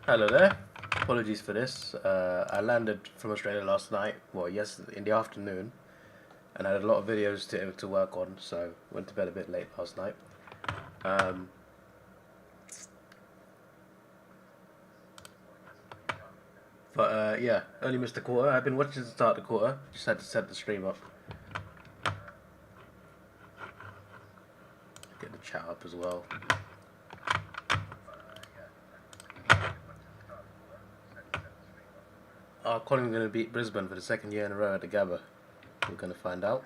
Hello there. Apologies for this. I landed from Australia last night, well, yesterday in the afternoon, and I had a lot of videos to work on, so went to bed a bit late last night. Um, yeah, only missed the quarter. I've been watching the start of the quarter. Just had to set the stream up, get the chat up as well. Are Collingwood going to beat Brisbane for the second year in a row at the Gabba? We're going to find out.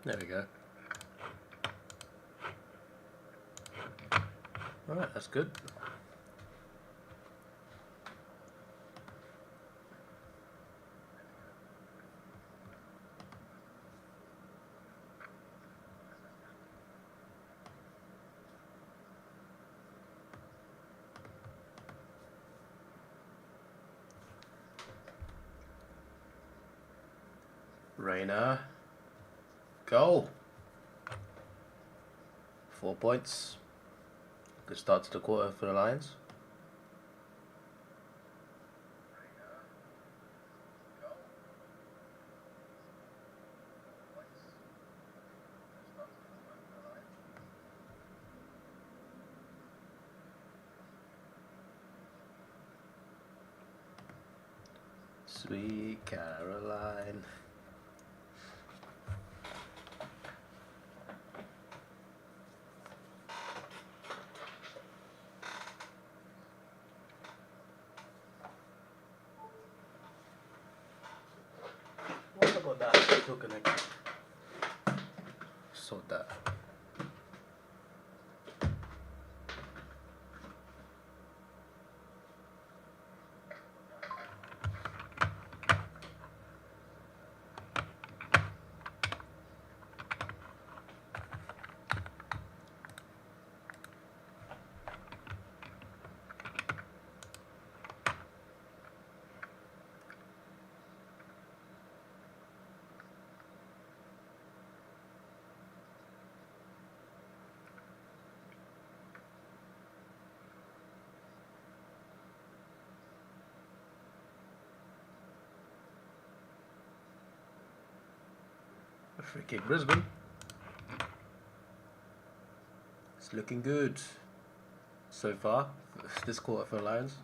There we go. Alright, that's good. Rayner. Goal. 4 points. Good start to the quarter for the Lions. Sweet Caroline. What about that? Still connected. Sort that. Free kick Brisbane. It's looking good so far this quarter for the Lions.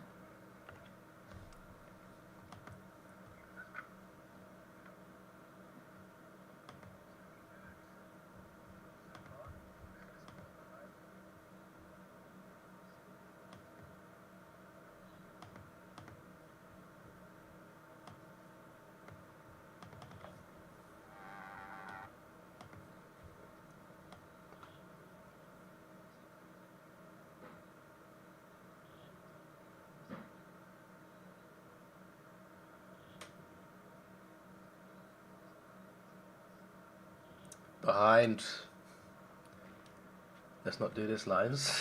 Behind. Let's not do this, Lions.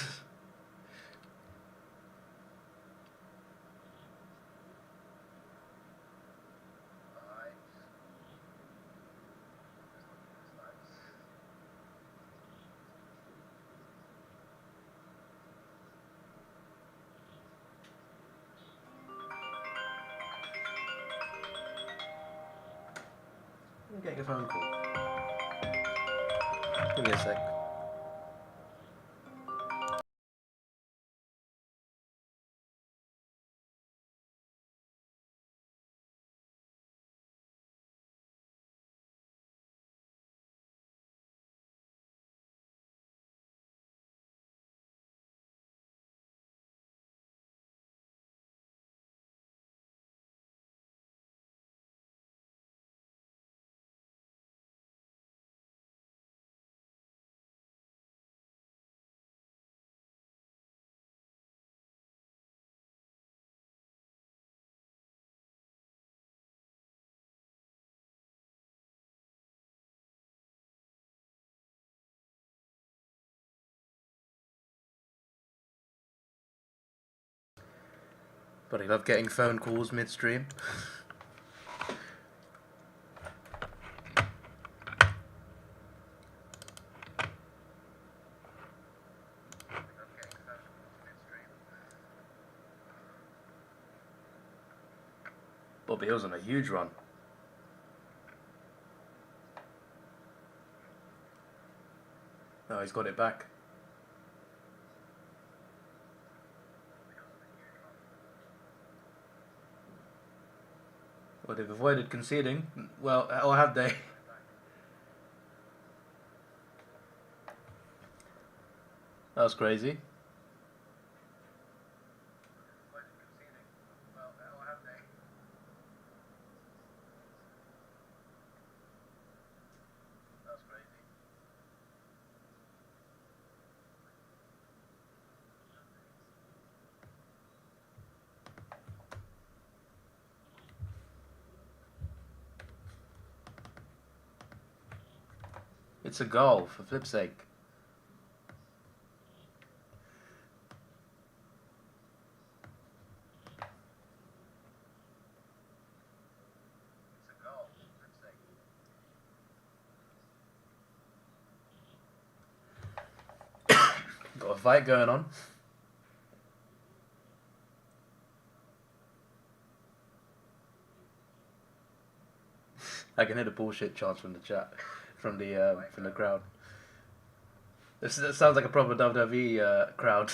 I'm getting a phone call. Give me a sec. But I love getting phone calls midstream. Bobby Hill's on a huge run. Oh, he's got it back. Well, they've avoided conceding. Well, or have they? That was crazy. It's a goal, for flip's sake. Got a fight going on. I can hear the bullshit chants from the chat, from the crowd. This sounds like a proper WWE crowd.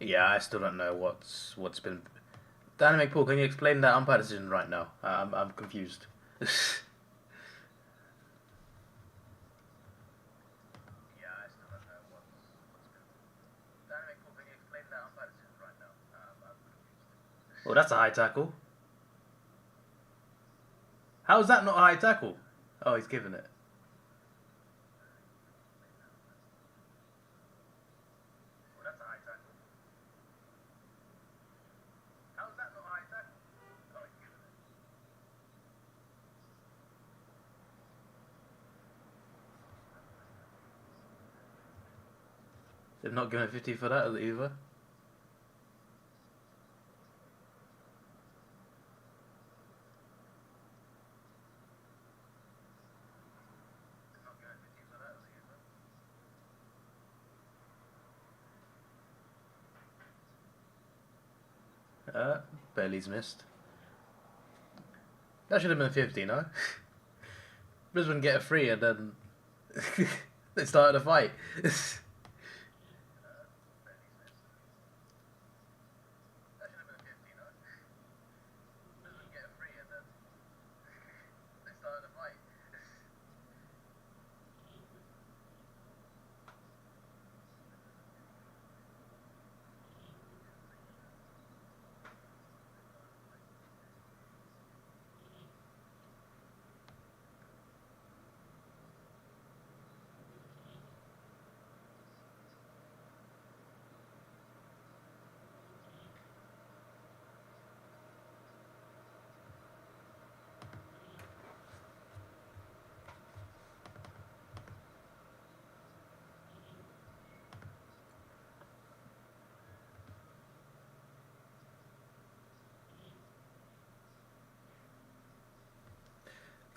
Yeah, I still don't know what's been. Dynamic Paul, can you explain that umpire decision right now? I'm confused. Well, that's a high tackle. How is that not a high tackle? Oh, he's given it. They've not given a 50 for that either. Bailey's missed. That should have been 50, no? Brisbane get a free and then they started a fight.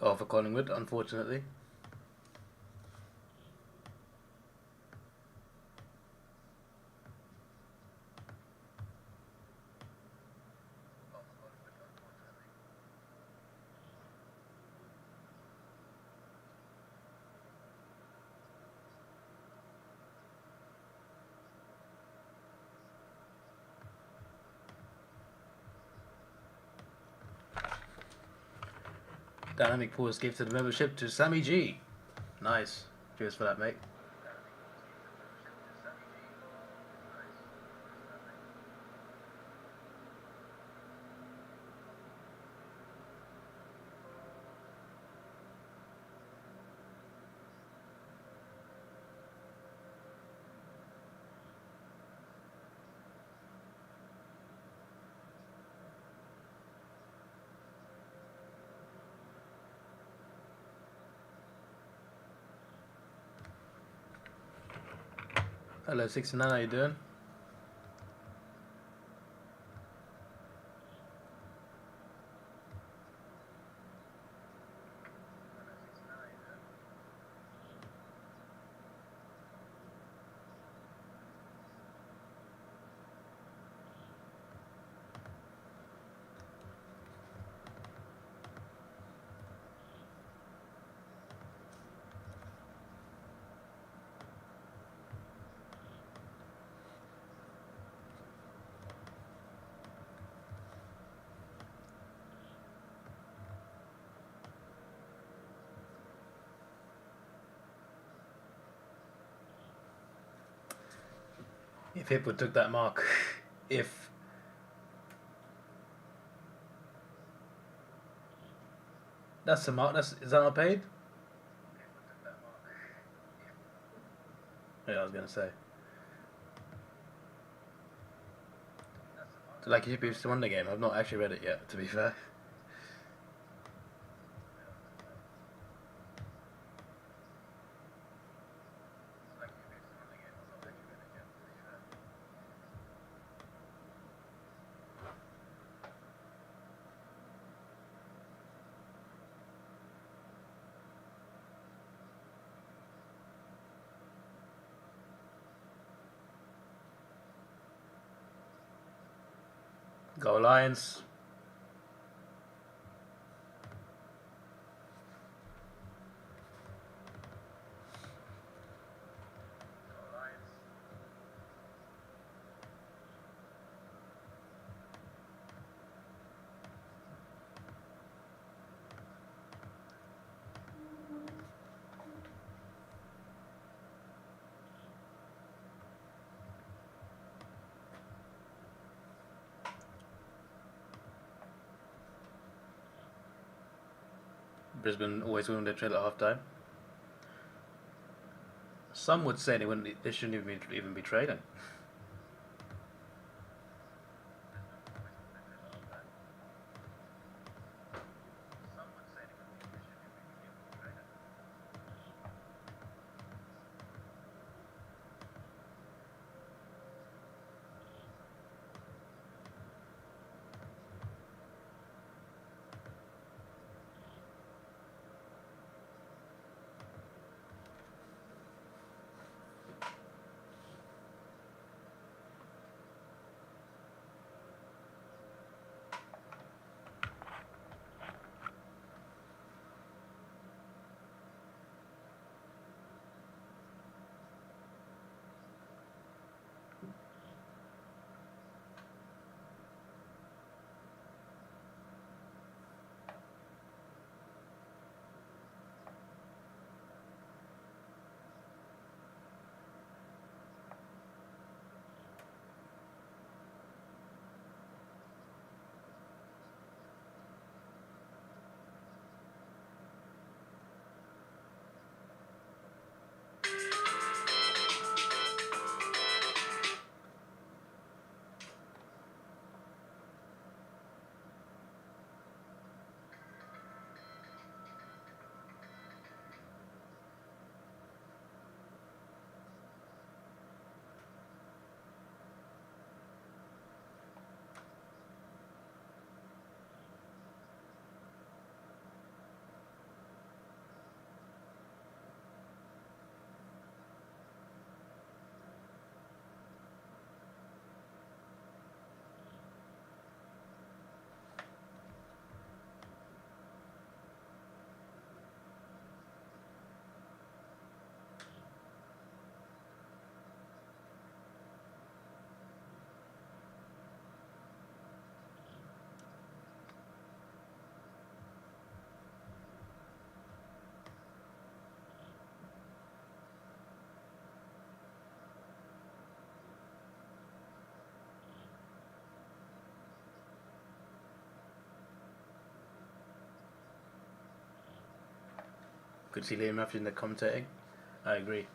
Oh, for Collingwood, unfortunately. Dynamic Pause gifted the membership to Sammy G. Nice. Cheers for that, mate. Hello 69, how you doing? If people took that mark, if that's the mark, is that not paid? Yeah, I was gonna say. So like, you should be still on the game. I've not actually read it yet, to be fair. Go Lions. Brisbane always win their trail at half time. Some would say they shouldn't even be trading. Could see Liam Matthews in the commentating. I agree.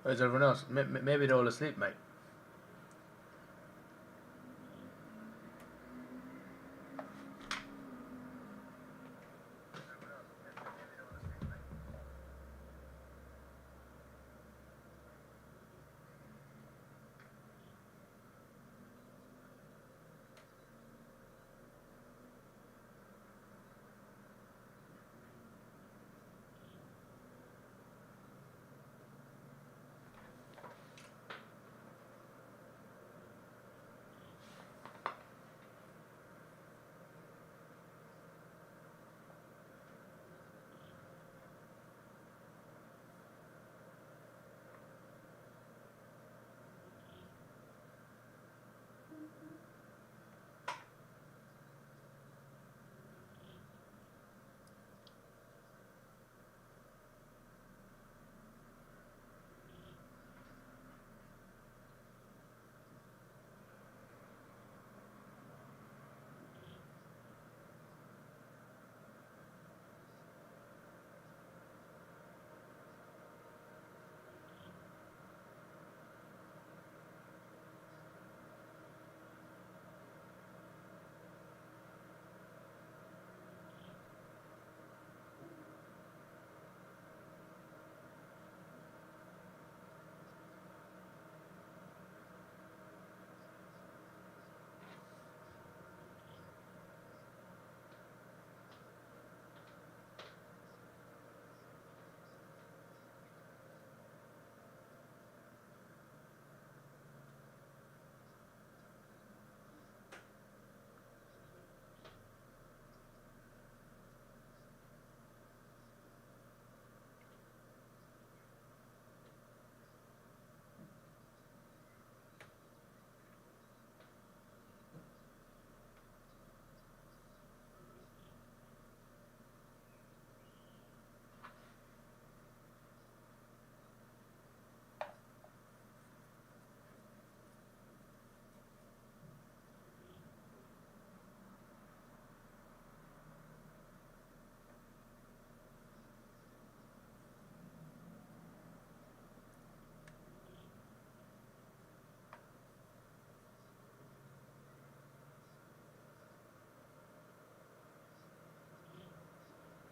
Where's everyone else? Maybe they're all asleep, mate.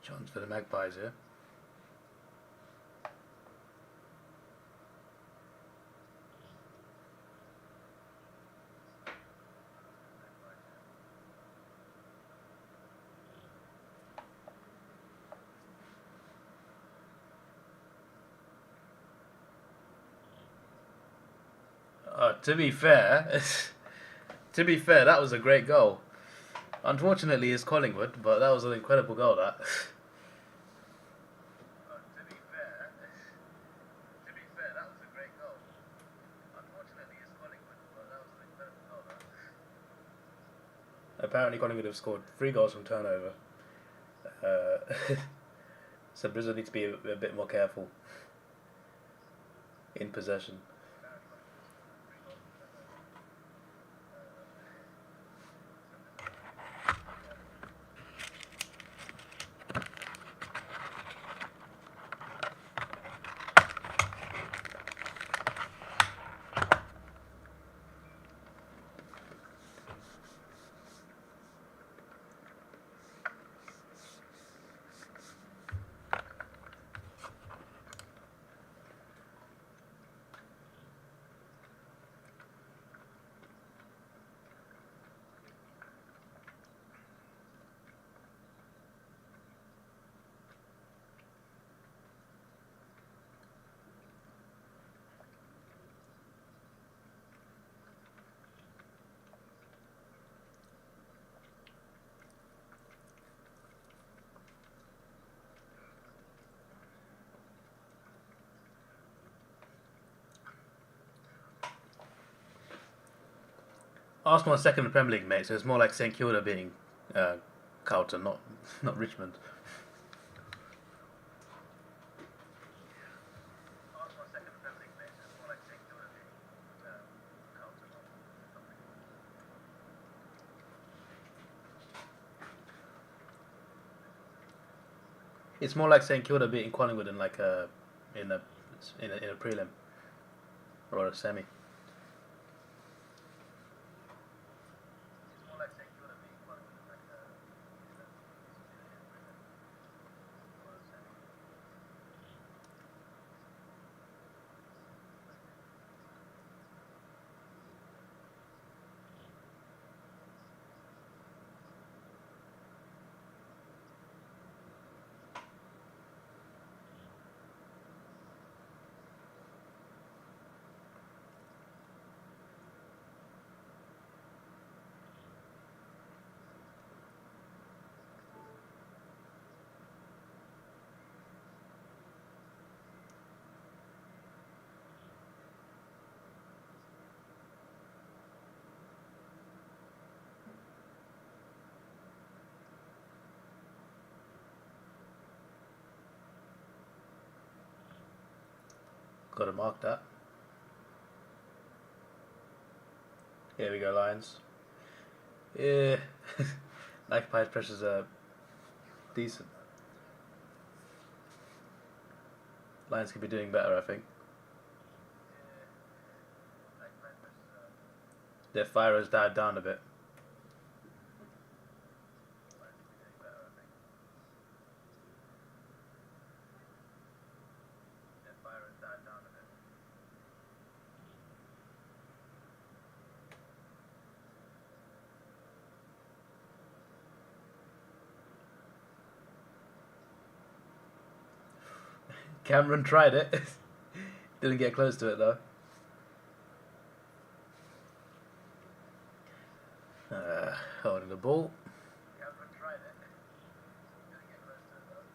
Chance for the Magpies here. To be fair, that was a great goal. Unfortunately, it's Collingwood, but that was an incredible goal. That. Apparently, Collingwood have scored 3 goals from turnover. So Brisbane needs to be a bit more careful in possession. Arsenal are second in the Premier League, mate, so it's more like St Kilda being Carlton, not Richmond. It's more like St Kilda beating Collingwood in like in a prelim. or a semi. Got to mark that. Here we go, Lions. Yeah, occupied pressures are decent. Lions could be doing better, I think. Their fire has died down a bit. Cameron tried it. Didn't get close to it though. Holding the ball. Cameron tried it. Didn't get close to it though.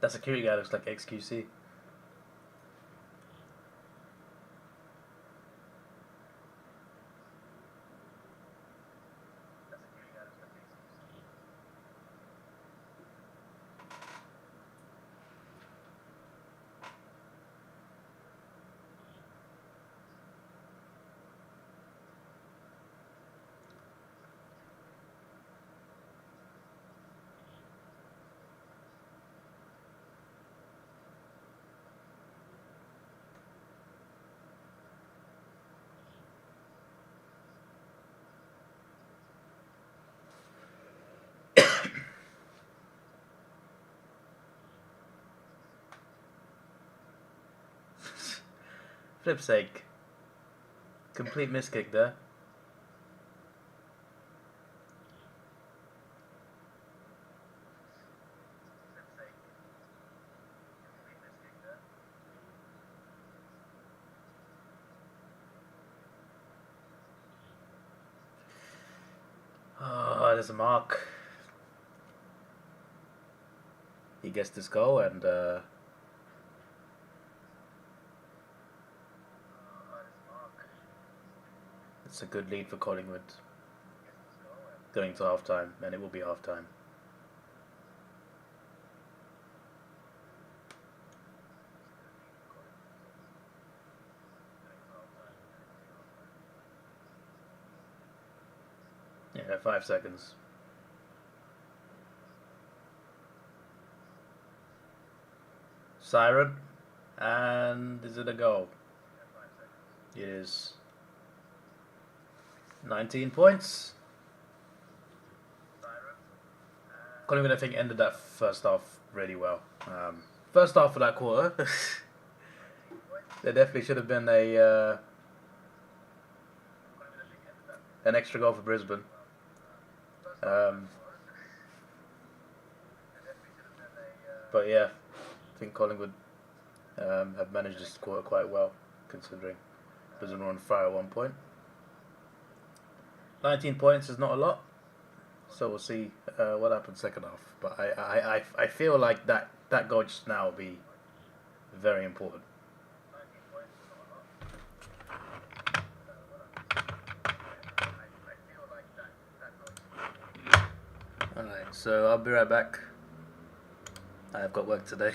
That security guy looks like XQC. Flip's sake. Complete miskick there. Oh, there's a mark. He gets this goal and it's a good lead for Collingwood going to half time, and it will be half time. Yeah, 5 seconds. Siren, and is it a goal? It is. 19 points. Collingwood, I think, ended that first half really well. First half of that quarter, there definitely should have been an extra goal for Brisbane. But yeah, I think Collingwood have managed this quarter quite well, considering Brisbane were on fire at one point. 19 points is not a lot, so we'll see what happens second half. But I feel like that goal just now will be very important. Alright, so I'll be right back. I've got work today.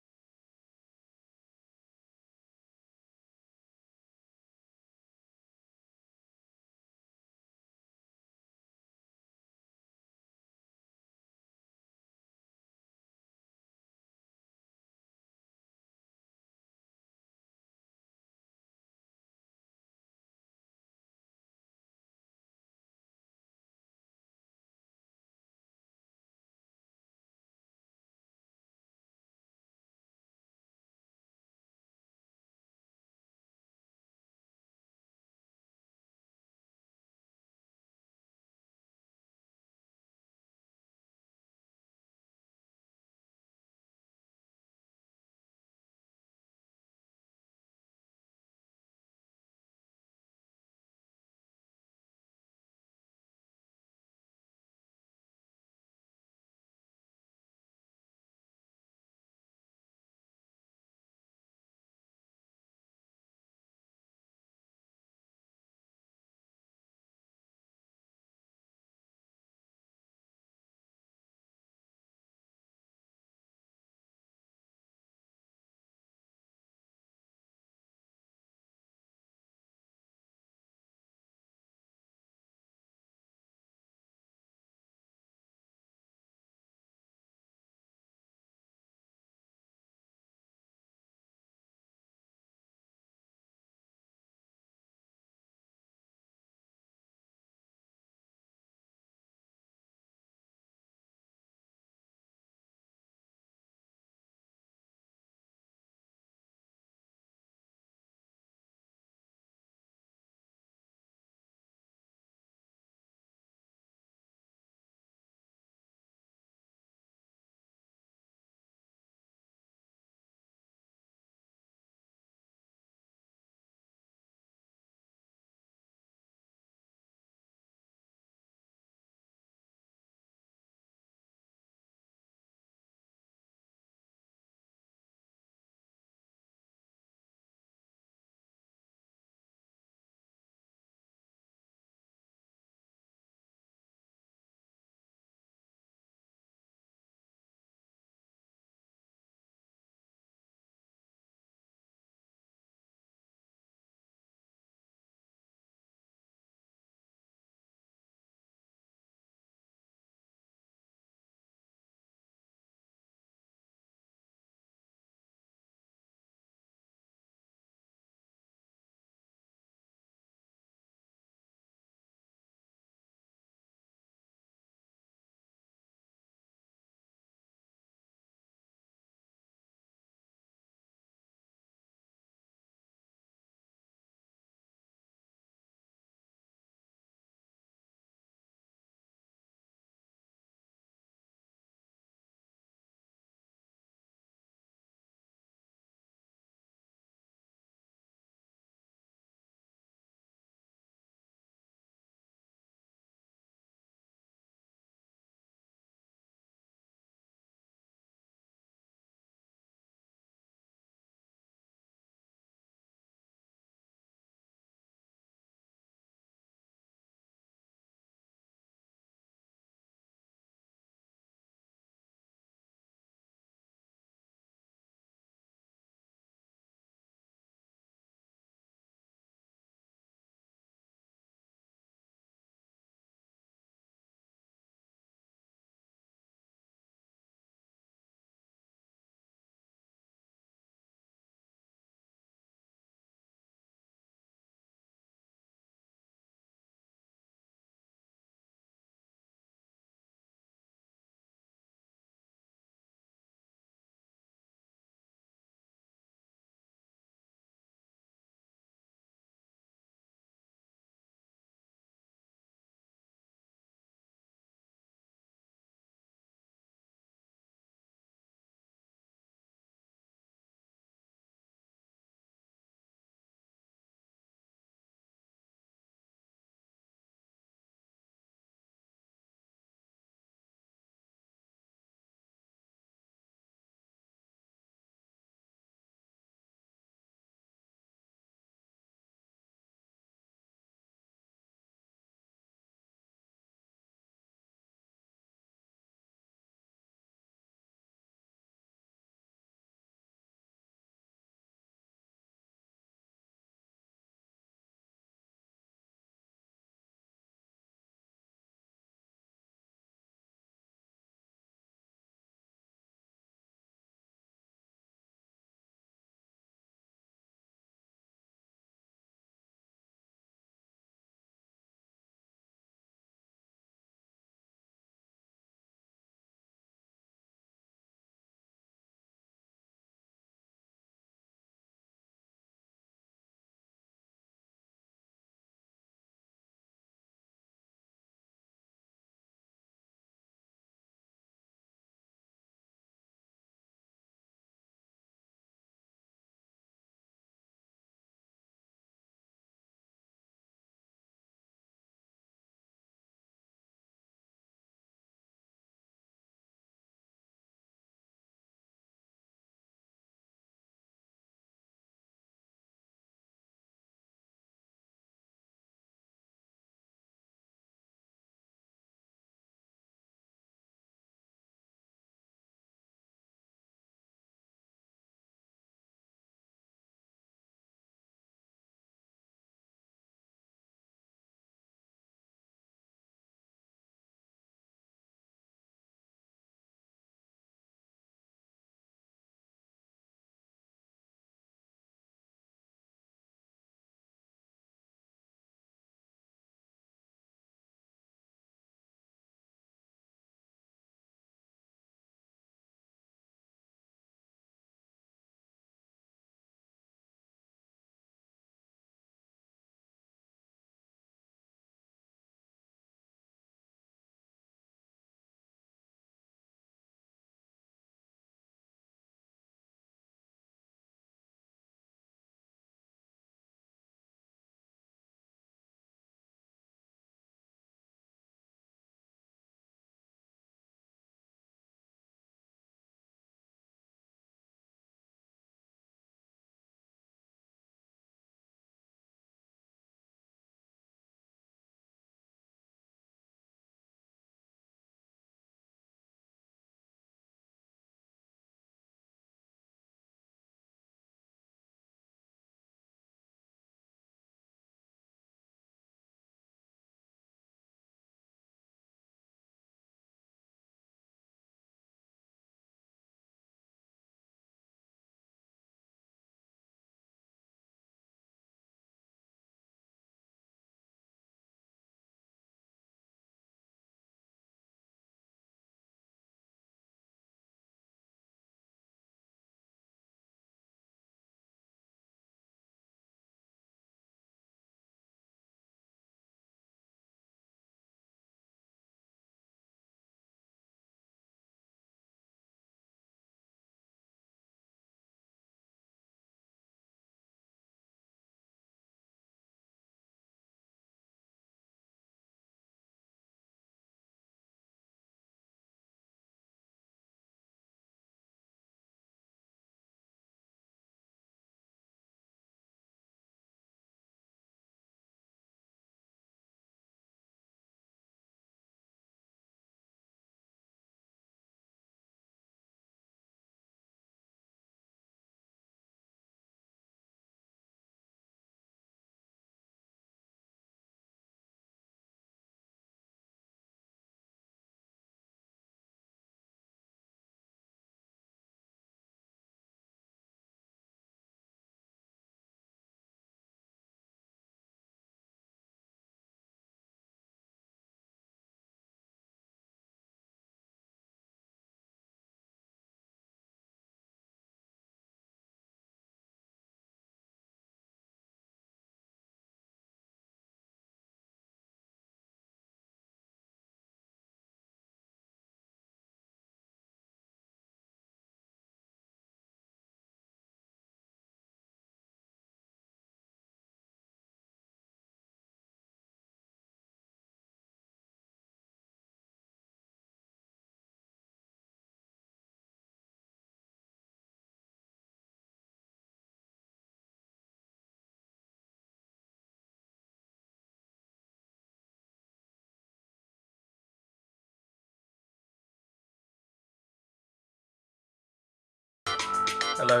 Hello.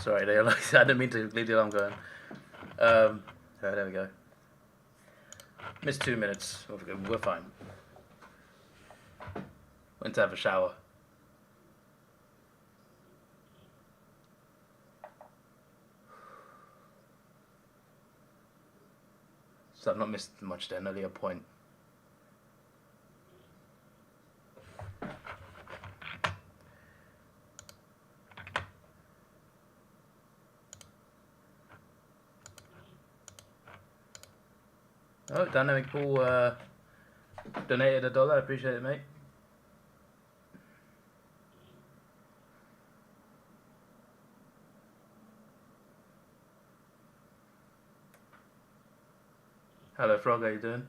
Sorry, I didn't mean to leave the alarm going. Oh, there we go. Missed 2 minutes. We're fine. Went to have a shower. So I've not missed much then, only a point. Oh, Dynamic Ball donated $1. I appreciate it, mate. Hello, Frog. How you doing?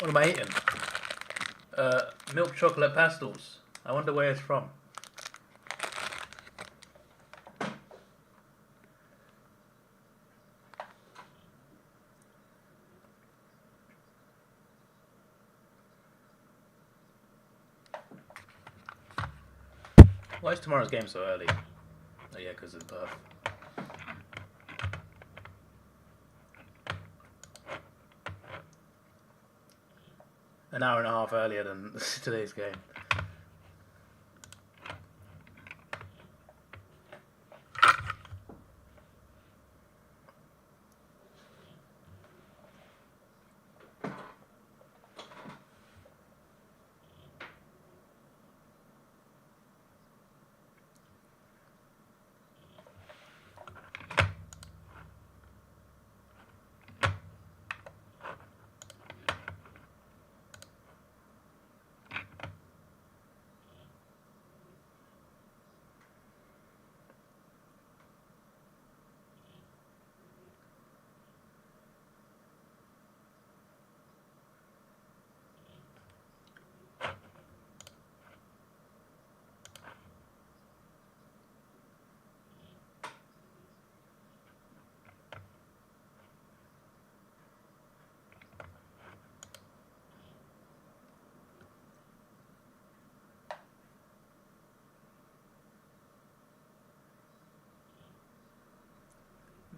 What am I eating? Milk chocolate pastels. I wonder where it's from. Why is tomorrow's game so early? Oh yeah, because of the birth. An hour and a half earlier than today's game.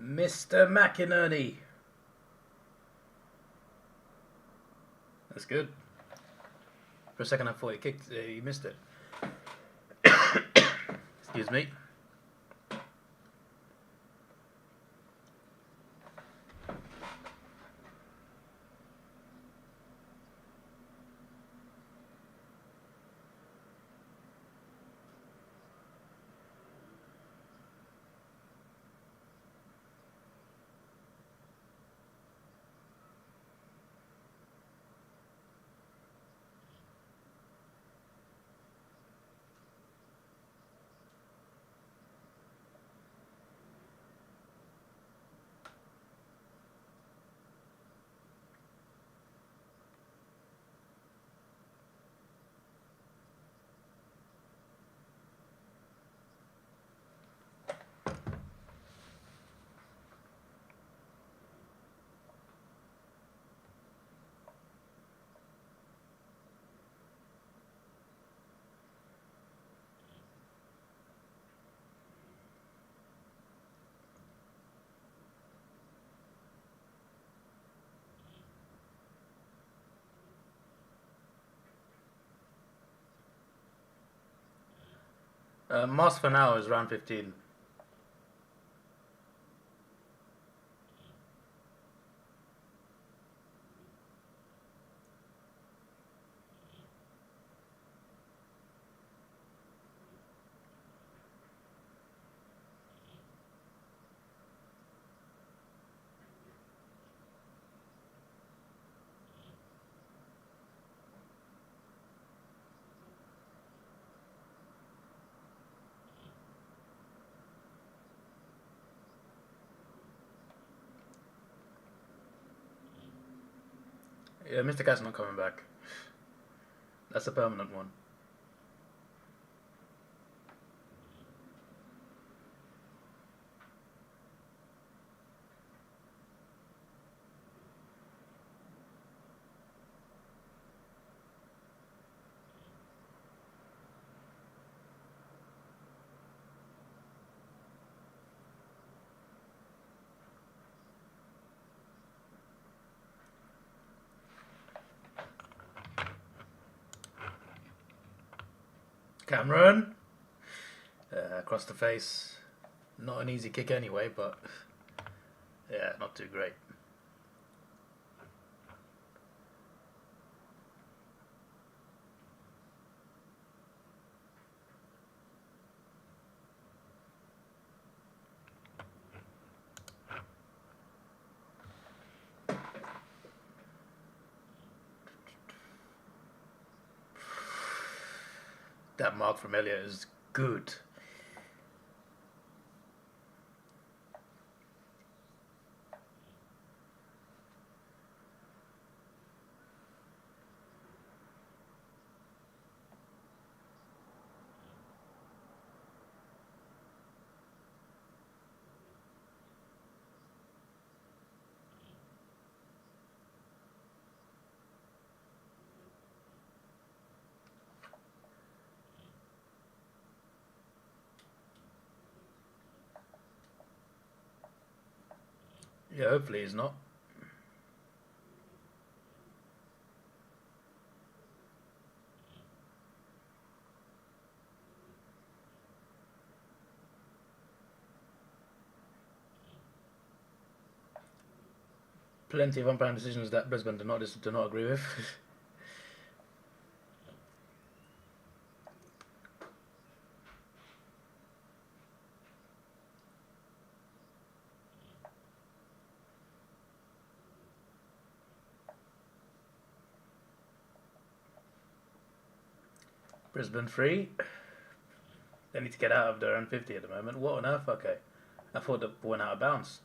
Mr. McInerney. That's good. For a second I thought you missed it. Excuse me. Mask for now is round 15. Yeah, Mr. Cat's not coming back. That's a permanent one. Cameron! Across the face. Not an easy kick anyway, but yeah, not too great. That mark from Elliot is good. Yeah, hopefully he's not. Plenty of umpire decisions that Brisbane do not agree with. Brisbane free. They need to get out of their own 50 at the moment. What on earth? Okay. I thought the ball went out of bounds.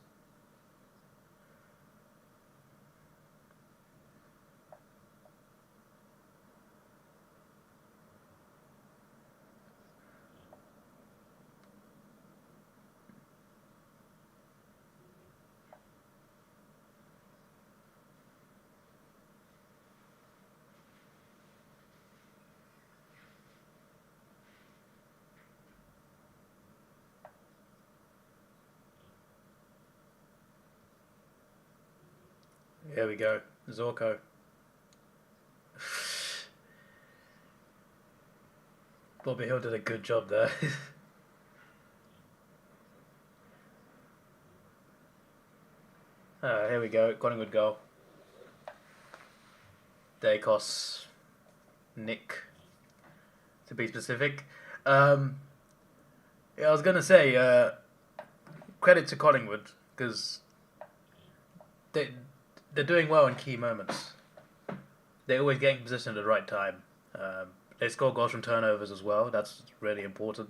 Here we go. Zorko. Bobby Hill did a good job there. Here we go. Collingwood goal. Dacos. Nick. To be specific. Yeah, I was going to say, credit to Collingwood, because they're doing well in key moments. They always get in position at the right time. They score goals from turnovers as well. That's really important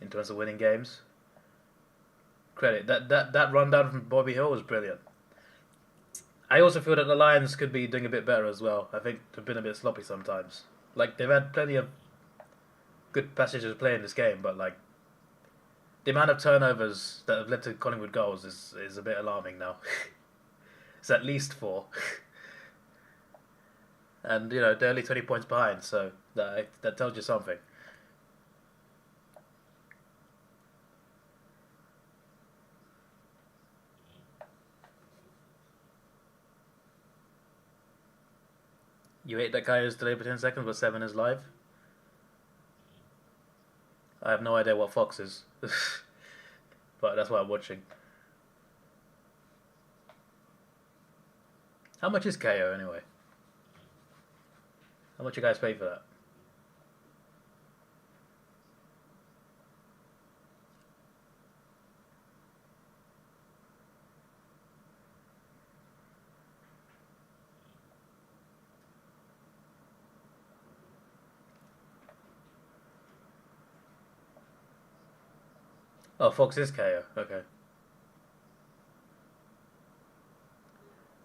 in terms of winning games. Credit. That rundown from Bobby Hill was brilliant. I also feel that the Lions could be doing a bit better as well. I think they've been a bit sloppy sometimes. Like, they've had plenty of good passages of play in this game, but like the amount of turnovers that have led to Collingwood goals is a bit alarming now. It's at least 4. And you know they're only 20 points behind, so that tells you something. You hate that guy who's delayed for 10 seconds, but 7 is live. I have no idea what Fox is, but that's what I'm watching. How much is KO anyway? How much you guys pay for that? Oh, Fox is KO. Okay.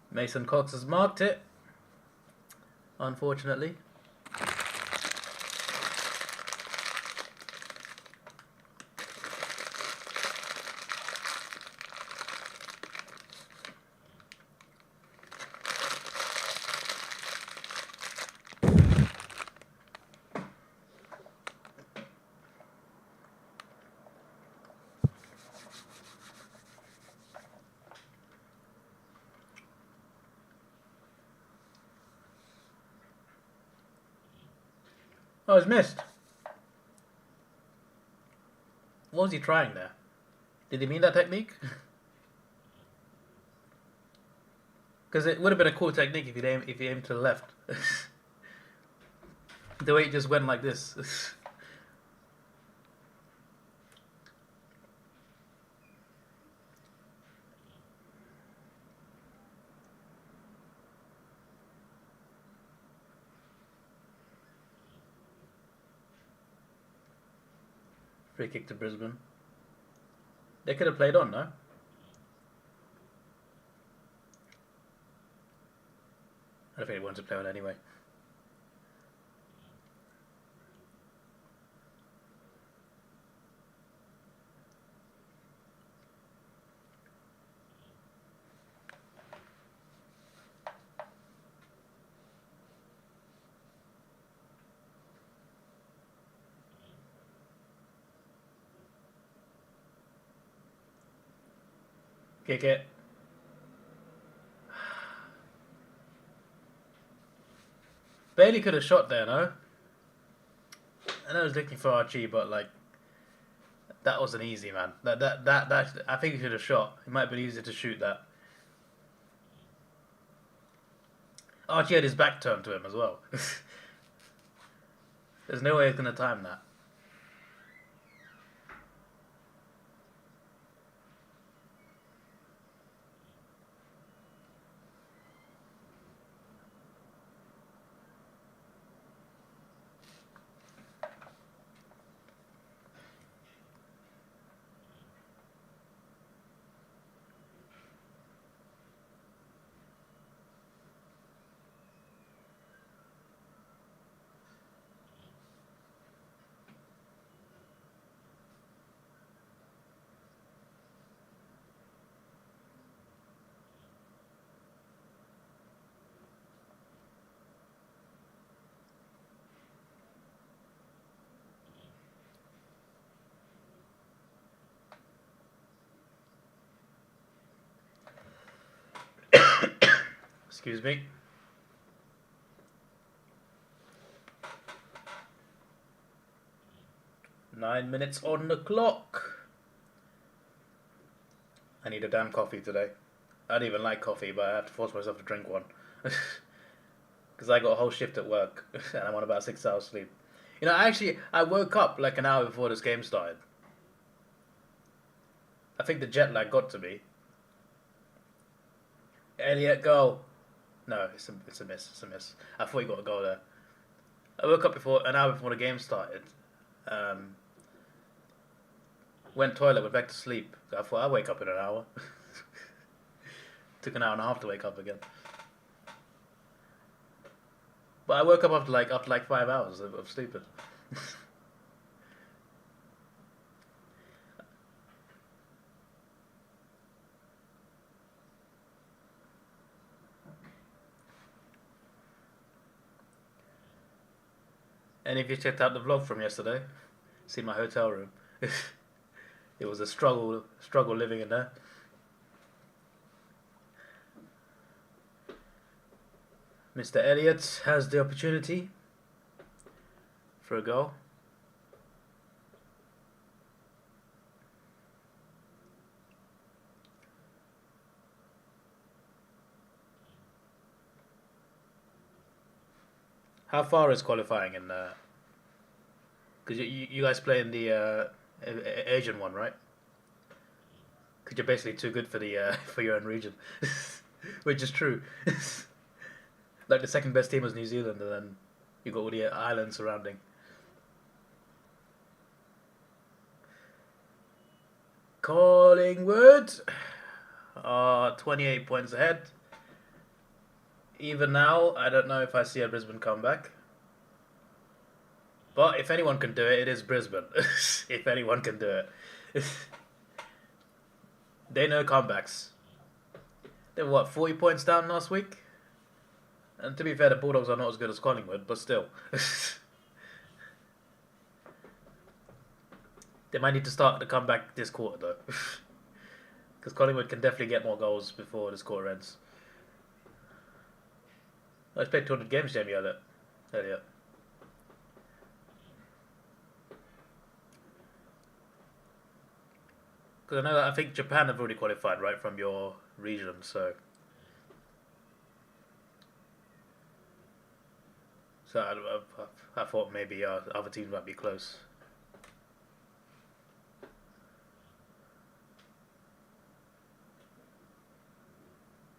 Mason Cox has marked it. Unfortunately. Oh, it's missed. What was he trying there? Did he mean that technique? Because it would have been a cool technique if he aimed to the left. The way it just went like this. Free kick to Brisbane. They could have played on, no? I don't think they wanted to play on anyway. Kick it. Bailey could have shot there, no? I know I was looking for Archie, but like that wasn't easy, man. That I think he should have shot. It might have been easier to shoot that. Archie had his back turned to him as well. There's no way he's gonna time that. Excuse me. Nine minutes on the clock. I need a damn coffee today. I don't even like coffee, but I have to force myself to drink one. Because I got a whole shift at work, and I'm on about 6 hours sleep. You know, I woke up like an hour before this game started. I think the jet lag got to me. Elliot, go. No, it's a miss. It's a miss. I thought you got a goal there. I woke up an hour before the game started. Went toilet, went back to sleep. I thought I'll wake up in an hour. Took an hour and a half to wake up again. But I woke up after like 5 hours of sleeping. And if you checked out the vlog from yesterday, see my hotel room. It was a struggle living in there. Mr. Elliott has the opportunity for a goal. How far is qualifying in? Because you guys play in the Asian one, right? Because you're basically too good for the for your own region, which is true. Like the second best team was New Zealand, and then you got all the islands surrounding. Collingwood are 28 points ahead. Even now, I don't know if I see a Brisbane comeback. But if anyone can do it, it is Brisbane. If anyone can do it. They know comebacks. They were, what, 40 points down last week? And to be fair, the Bulldogs are not as good as Collingwood, but still. They might need to start the comeback this quarter, though. Because Collingwood can definitely get more goals before this quarter ends. I played 200 games, Jamie, earlier. Because I know that I think Japan have already qualified, right, from your region, so... So I thought maybe other teams might be close.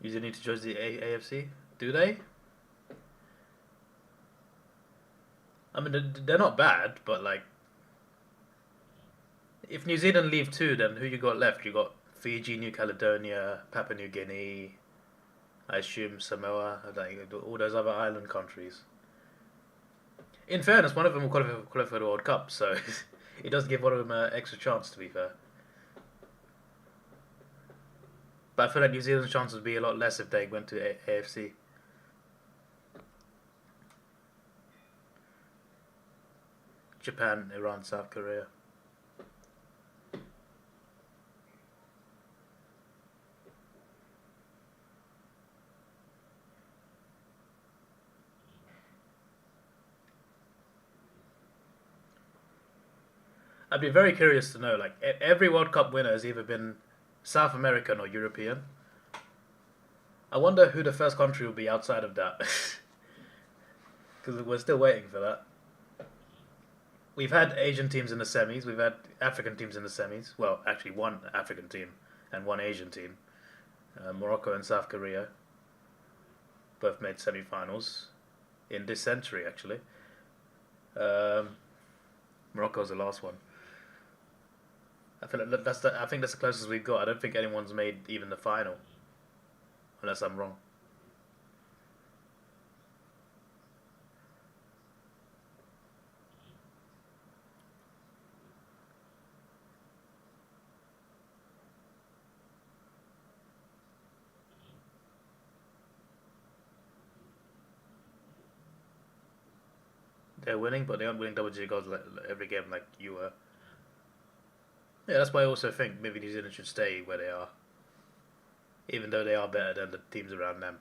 New Zealand need to join the AFC? Do they? I mean, they're not bad, but like... If New Zealand leave too, then who you got left? You got Fiji, New Caledonia, Papua New Guinea, I assume Samoa, like all those other island countries. In fairness, one of them will qualify for the World Cup, so it does give one of them an extra chance, to be fair. But I feel like New Zealand's chances would be a lot less if they went to AFC. Japan, Iran, South Korea. I'd be very curious to know, like, every World Cup winner has either been South American or European. I wonder who the first country will be outside of that. Because we're still waiting for that. We've had Asian teams in the semis, we've had African teams in the semis. Well, actually one African team and one Asian team. Morocco and South Korea both made semi-finals in this century, actually. Morocco's the last one. I think that's the closest we've got. I don't think anyone's made even the final, unless I'm wrong. They're winning, but they aren't winning double-digit goals every game like you were. Yeah, that's why I also think maybe New Zealand should stay where they are, even though they are better than the teams around them.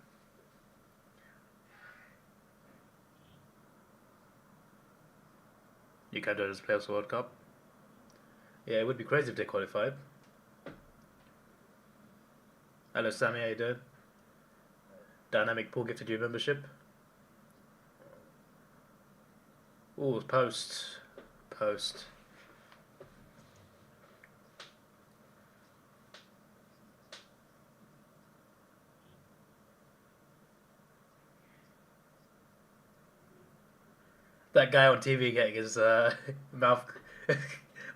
You can't do this playoffs World Cup. Yeah, it would be crazy if they qualified. Hello, Sammy, how you doing? Dynamic pool gifted you membership. Ooh, post. That guy on TV getting his mouth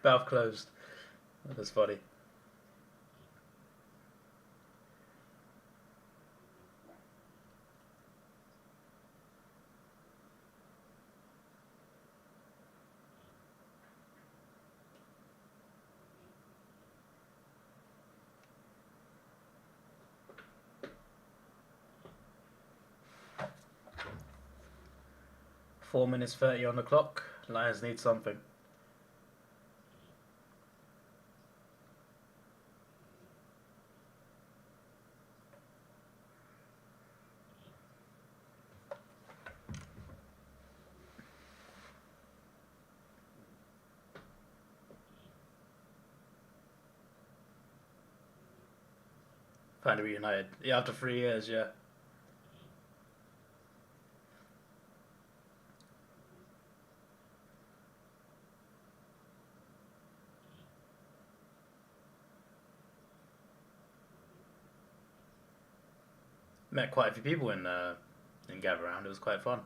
mouth closed. That's funny. (4 minutes 30 on the clock. Lions need something. Finally reunited. Yeah, after 3 years, yeah. Met quite a few people in Gather Round. It was quite fun.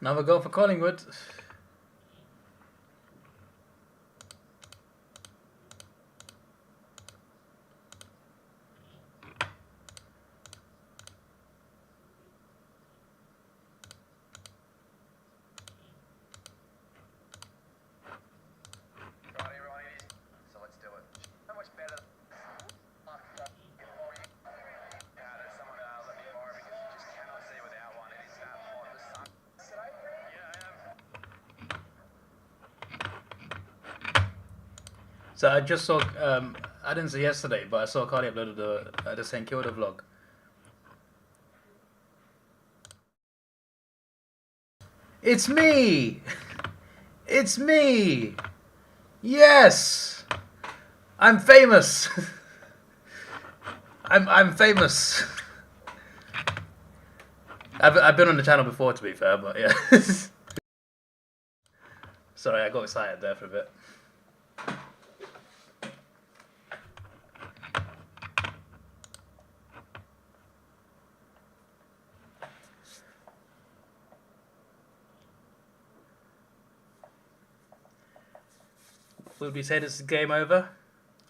Another goal for Collingwood. So I just saw, I didn't see yesterday, but I saw Carly uploaded the St Kilda vlog. It's me! It's me! Yes! I'm famous! I'm famous! I've been on the channel before, to be fair, but yeah. Sorry, I got excited there for a bit. Would we say this is game over?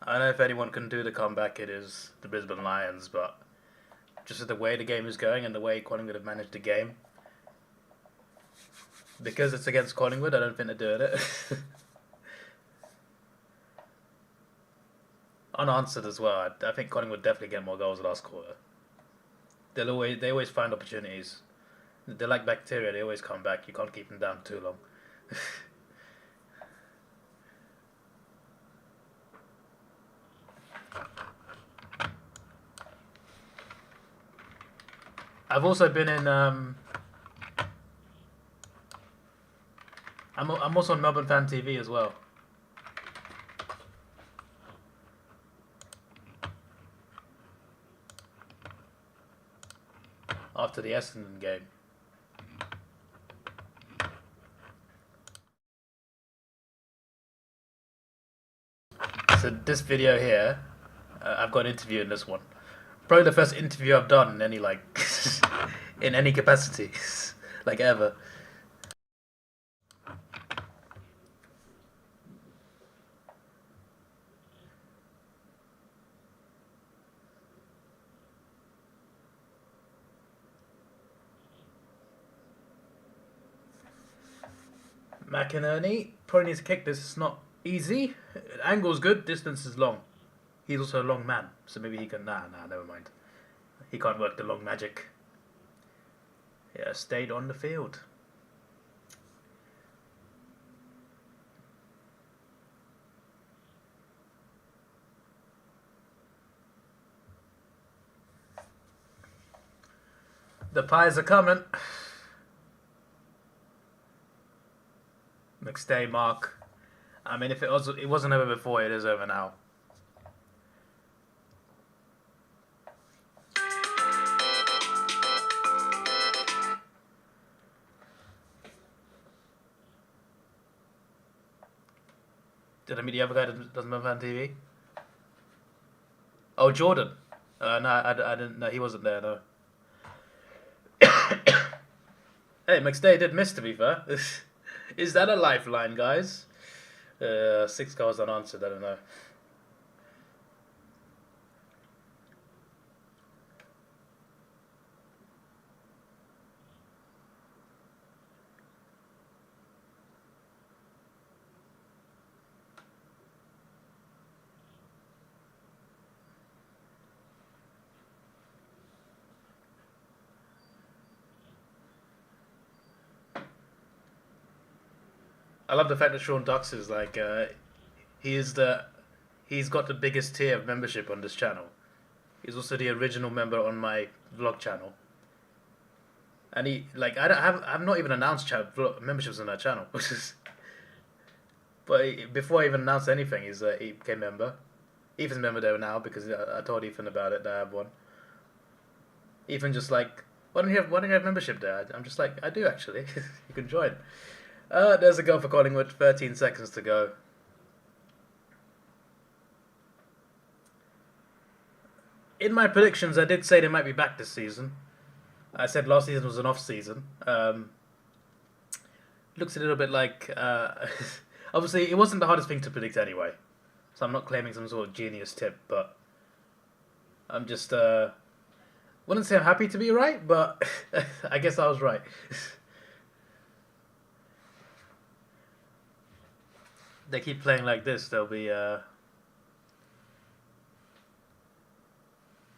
I don't know if anyone can do the comeback, it is the Brisbane Lions, but just the way the game is going and the way Collingwood have managed the game, because it's against Collingwood, I don't think they're doing it. Unanswered as well. I think Collingwood definitely get more goals last quarter. They always find opportunities. They're like bacteria, they always come back. You can't keep them down too long. I've also been in. I'm also on Melbourne Fan TV as well. After the Essendon game. So this video here, I've got an interview in this one. Probably the first interview I've done in any in any capacity, like ever. McInerney probably needs to kick this. It's not easy. Angle's good, distance is long. He's also a long man, so maybe he can. Nah, never mind. He can't work the long magic. Yeah, stayed on the field. The pies are coming. McStay mark. I mean, if it wasn't over before, it is over now. Did I meet the other guy that doesn't have fan TV? Oh, Jordan. No, I didn't. No, he wasn't there. No. Hey, McStay did miss. To be fair, is that a lifeline, guys? 6 calls unanswered. I don't know. I love the fact that Sean Dux is like he's got the biggest tier of membership on this channel. He's also the original member on my vlog channel. And he like I've not even announced memberships on that channel, which is. But before I even announced anything, he became a member. Ethan's a member there now because I told Ethan about it that I have one. Ethan just like, why don't you have membership there? I'm just like, I do actually. You can join. There's a goal for Collingwood. 13 seconds to go. In my predictions, I did say they might be back this season. I said last season was an off season. Looks a little bit like. Obviously, it wasn't the hardest thing to predict anyway. So I'm not claiming some sort of genius tip, but I'm just. Wouldn't say I'm happy to be right, but I guess I was right. They keep playing like this, they'll be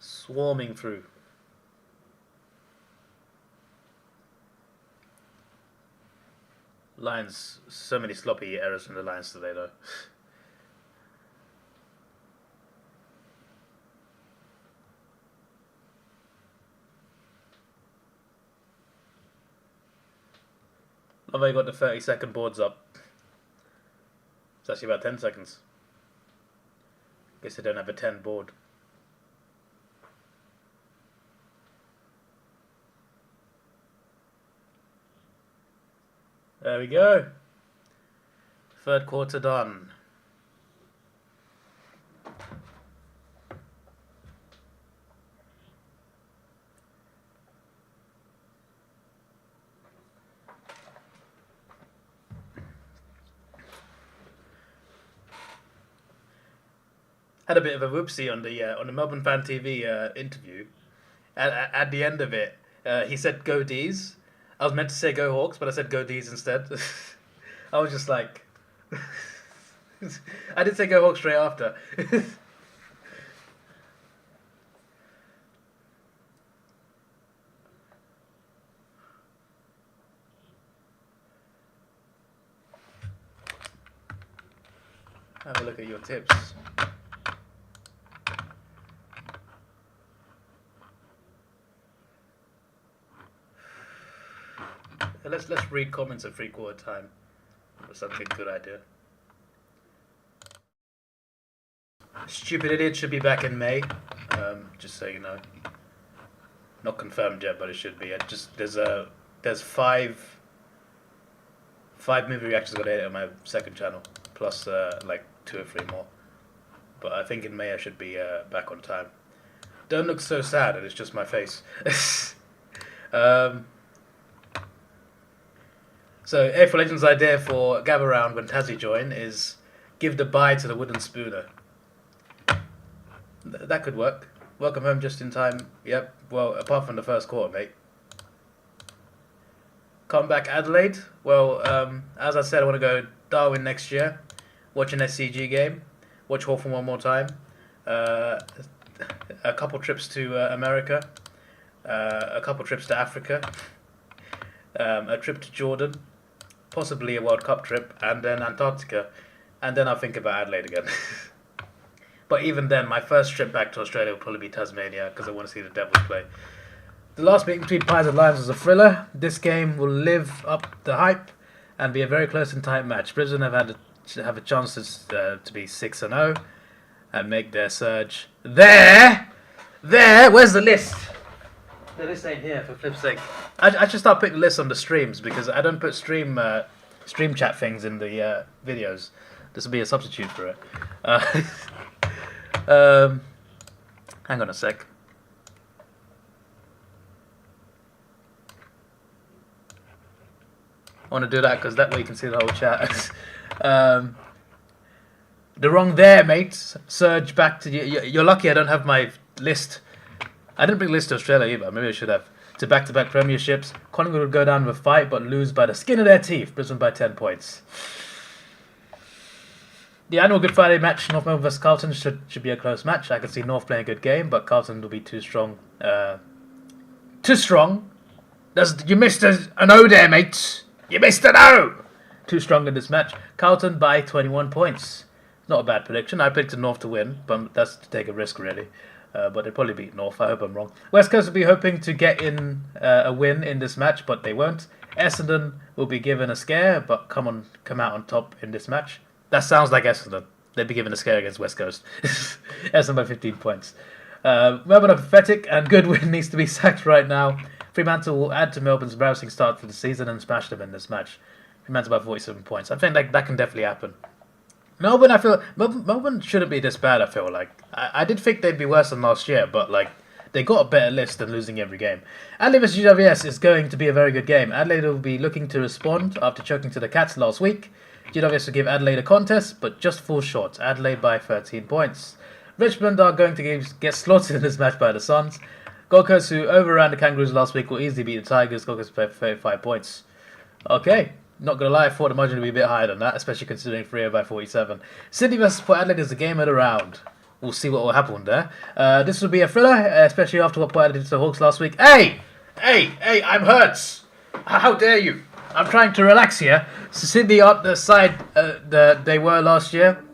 swarming through. Lions, so many sloppy errors from the Lions today, though. Love how you got the 30-second boards up. It's actually about 10 seconds. Guess they don't have a 10 board. There we go. Third quarter done. Had a bit of a whoopsie on the Melbourne Fan TV interview. At the end of it, he said "Go D's." I was meant to say "Go Hawks," but I said "Go D's" instead. I was just like, I did say "Go Hawks" straight after. Have a look at your tips. Let's read comments at 3/4 time. That's something good idea. Stupid Idiot should be back in May. Just so you know. Not confirmed yet, but it should be. There's five movie reactions got edit on my second channel, plus like 2 or 3 more. But I think in May I should be back on time. Don't look so sad, and it's just my face. So, AFL Legends' idea for Gather Round when Tassie join is give the bye to the wooden spooner. That could work. Welcome home just in time. Yep, well, apart from the first quarter, mate. Come back Adelaide. Well, as I said, I want to go Darwin next year. Watch an SCG game. Watch Hawthorn one more time. A couple trips to America. A couple trips to Africa. A trip to Jordan. Possibly a World Cup trip, and then Antarctica, and then I'll think about Adelaide again. But even then, my first trip back to Australia will probably be Tasmania, because I want to see the Devils play. The last meeting between Pies and Lions was a thriller. This game will live up the hype and be a very close and tight match. Brisbane have a chance to be 6-0 and make their surge. There! Where's the list? The list ain't here, for flip's sake. I should start putting the list on the streams, because I don't put stream chat things in the videos. This will be a substitute for it. Hang on a sec. I want to do that because that way you can see the whole chat. The wrong there, mate. Surge back to you. You're lucky I don't have my list. I didn't bring a list to Australia either. Maybe I should have. To back-to-back premierships. Collingwood would go down with a fight but lose by the skin of their teeth. Brisbane by 10 points. The annual Good Friday match, North Melbourne vs Carlton, should be a close match. I can see North playing a good game, but Carlton will be too strong. Too strong? You missed an O there, mate. You missed an O! Too strong in this match. Carlton by 21 points. Not a bad prediction. I picked North to win, but that's to take a risk, really. But they'll probably beat North. I hope I'm wrong. West Coast will be hoping to get in a win in this match, but they won't. Essendon will be given a scare, but come out on top in this match. That sounds like Essendon. They'd be given a scare against West Coast. Essendon by 15 points. Melbourne are pathetic, and Goodwin needs to be sacked right now. Fremantle will add to Melbourne's embarrassing start to the season and smash them in this match. Fremantle by 47 points. I think that can definitely happen. Melbourne, I feel Melbourne shouldn't be this bad. I feel like I did think they'd be worse than last year, but like they got a better list than losing every game. Adelaide vs GWS is going to be a very good game. Adelaide will be looking to respond after choking to the Cats last week. GWS will give Adelaide a contest, but just fall short. Adelaide by 13 points. Richmond are going to get slaughtered in this match by the Suns. Gold Coast, who overran the Kangaroos last week, will easily beat the Tigers. Gold Coast by 35 points. Okay. Not going to lie, I thought the margin would be a bit higher than that, especially considering Freo by 47. Sydney vs Port Adelaide is the game of the round. We'll see what will happen there. This will be a thriller, especially after what Port Adelaide did to the Hawks last week. Hey, I'm hurt. How dare you? I'm trying to relax here. So Sydney aren't the side that they were last year.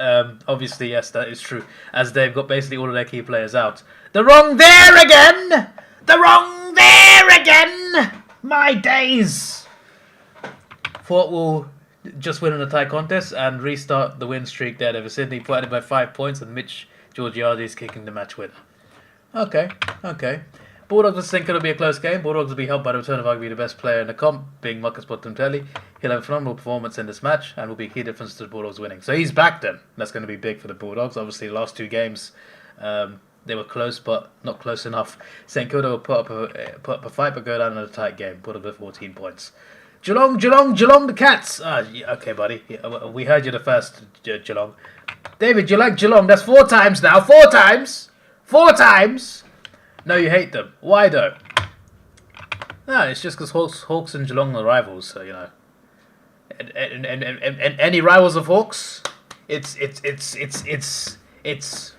Obviously, yes, that is true, as they've got basically all of their key players out. The wrong there again! The wrong there again! My days! Fort will just win in a tie contest and restart the win streak there over Sydney, put it by 5 points, and Mitch Georgiades is kicking the match winner. Okay. Bulldogs will think it'll be a close game. Bulldogs will be helped by the return of arguably the best player in the comp, being Marcus Bontempelli. He'll have a phenomenal performance in this match and will be a key difference to the Bulldogs winning. So he's back then. That's going to be big for the Bulldogs. Obviously, the last two games, they were close, but not close enough. St Kilda will put up a fight, but go down in a tight game. Bulldogs with 14 points. Geelong, the Cats. Okay, buddy. We heard you the first, Geelong. David, you like Geelong? That's 4 times now. 4 times. 4 times. No, you hate them. Why though? No, it's just because Hawks and Geelong are rivals. So you know. And any rivals of Hawks? It's.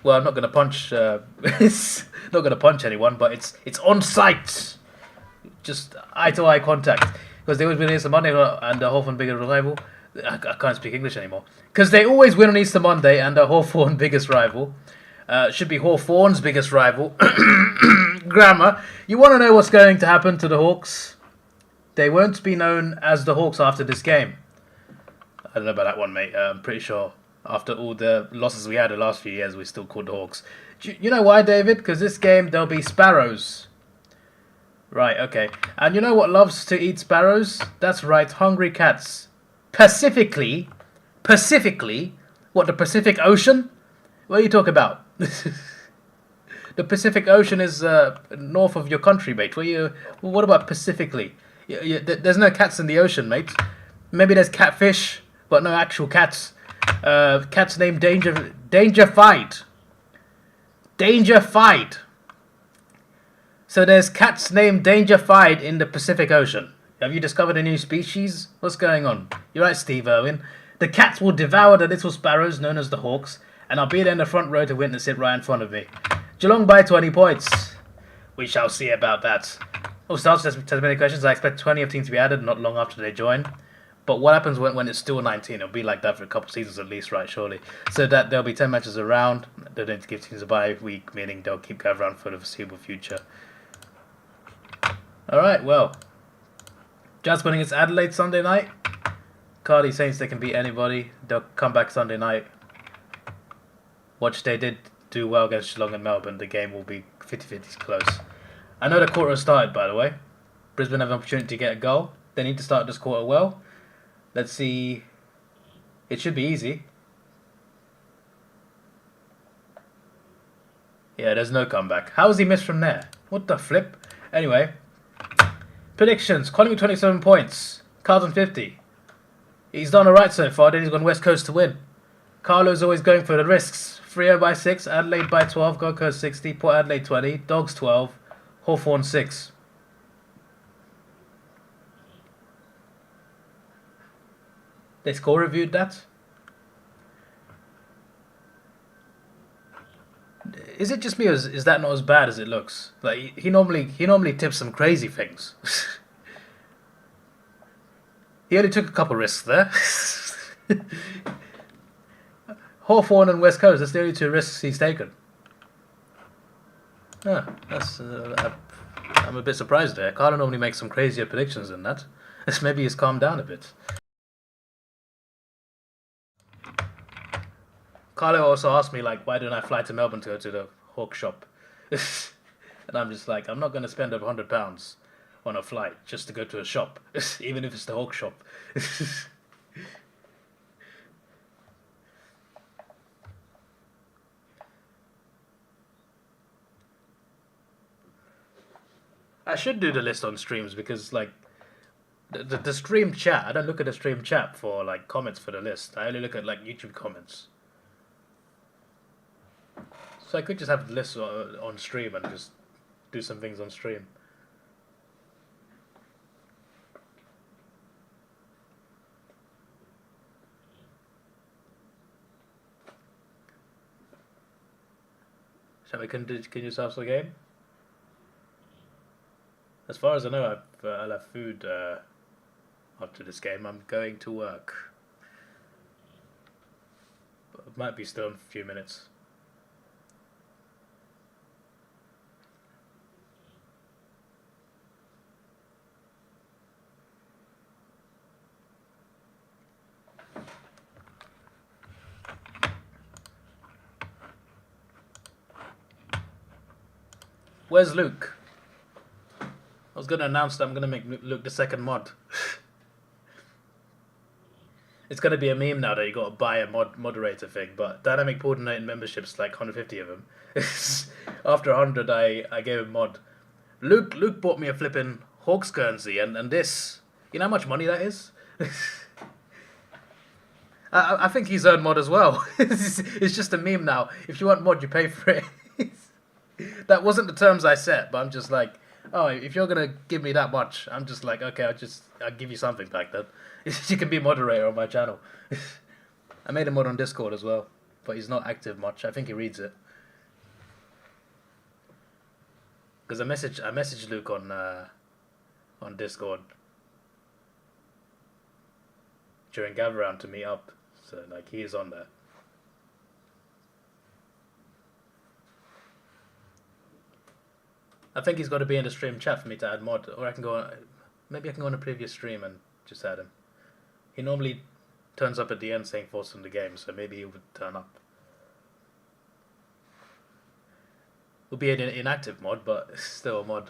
Well, I'm not gonna punch. It's not gonna punch anyone, but it's on sight. Just eye to eye contact. Because they always win on Easter Monday and Hawthorn biggest rival. I can't speak English anymore. Because they always win on Easter Monday and Hawthorn biggest rival. Should be Hawthorn's biggest rival. Grammar. You want to know what's going to happen to the Hawks? They won't be known as the Hawks after this game. I don't know about that one, mate. I'm pretty sure after all the losses we had the last few years, we still called the Hawks. You know why, David? Because this game, there'll be Sparrows. Right, okay. And you know what loves to eat sparrows? That's right, hungry cats. Pacifically, what, the Pacific Ocean? What are you talking about? The Pacific Ocean is north of your country, mate. What about Pacifically? There's no cats in the ocean, mate. Maybe there's catfish, but no actual cats. Cats named Dangerfied. So there's cats named Dangerfied in the Pacific Ocean. Have you discovered a new species? What's going on? You're right, Steve Irwin. The cats will devour the little sparrows known as the Hawks, and I'll be there in the front row to witness it right in front of me. Geelong by 20 points. We shall see about that. Also, to answer as many questions, I expect 20 of teams to be added not long after they join. But what happens when it's still 19? It'll be like that for a couple of seasons at least, right, surely. So that there'll be 10 matches around. They're going to give teams a bye week, meaning they'll keep going around for the foreseeable future. Alright, well. Jazz winning against Adelaide Sunday night. Cardi Saints, they can beat anybody. They'll come back Sunday night. Watch, they did do well against Geelong and Melbourne. The game will be 50-50 close. I know the quarter has started, by the way. Brisbane have an opportunity to get a goal. They need to start this quarter well. Let's see. It should be easy. Yeah, there's no comeback. How was he missed from there? What the flip? Anyway, predictions. Collingwood 27 points. Carlton 50. He's done alright so far, then he's gone West Coast to win. Carlo's always going for the risks. Freo by 6, Adelaide by 12, Gold Coast 60, Port Adelaide 20, Dogs 12, Hawthorn 6. They score reviewed that? Is it just me, or is that not as bad as it looks? Like he normally tips some crazy things. He only took a couple risks there. Hawthorn and West Coast, that's the only 2 risks he's taken. That's I'm a bit surprised there. Carlo normally makes some crazier predictions than that. Maybe he's calmed down a bit. Carlo also asked me, like, why don't I fly to Melbourne to go to the Hawk shop? And I'm just like, I'm not going to spend over £100 on a flight just to go to a shop, even if it's the Hawk shop. I should do the list on streams because, like, the stream chat, I don't look at the stream chat for, like, comments for the list. I only look at, like, YouTube comments. So I could just have the list on stream and just do some things on stream. Shall we continue yourselves the game? As far as I know, I'll have food after this game. I'm going to work. But it might be still in a few minutes. Where's Luke? I was going to announce that I'm going to make Luke the second mod. It's going to be a meme now that you got to buy a moderator thing, but Dynamic Coordinating memberships, like 150 of them. After 100, I gave him mod. Luke bought me a flipping Hawks currency, and this, you know how much money that is? I think he's earned mod as well. It's just a meme now. If you want mod, you pay for it. That wasn't the terms I set, but I'm just like, oh, if you're gonna give me that much, I'm just like, okay, I'll give you something back then. You can be moderator on my channel. I made a mod on Discord as well, but he's not active much. I think he reads it. Because I messaged Luke on Discord during gather round to meet up, so like he is on there. I think he's got to be in the stream chat for me to add mod, or I can go on, maybe I can go on a previous stream and just add him. He normally turns up at the end saying thoughts on the game, so maybe he would turn up. Would be an inactive mod, but still a mod.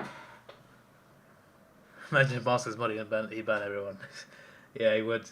Imagine if Masters mod, he'd ban everyone. Yeah, he would.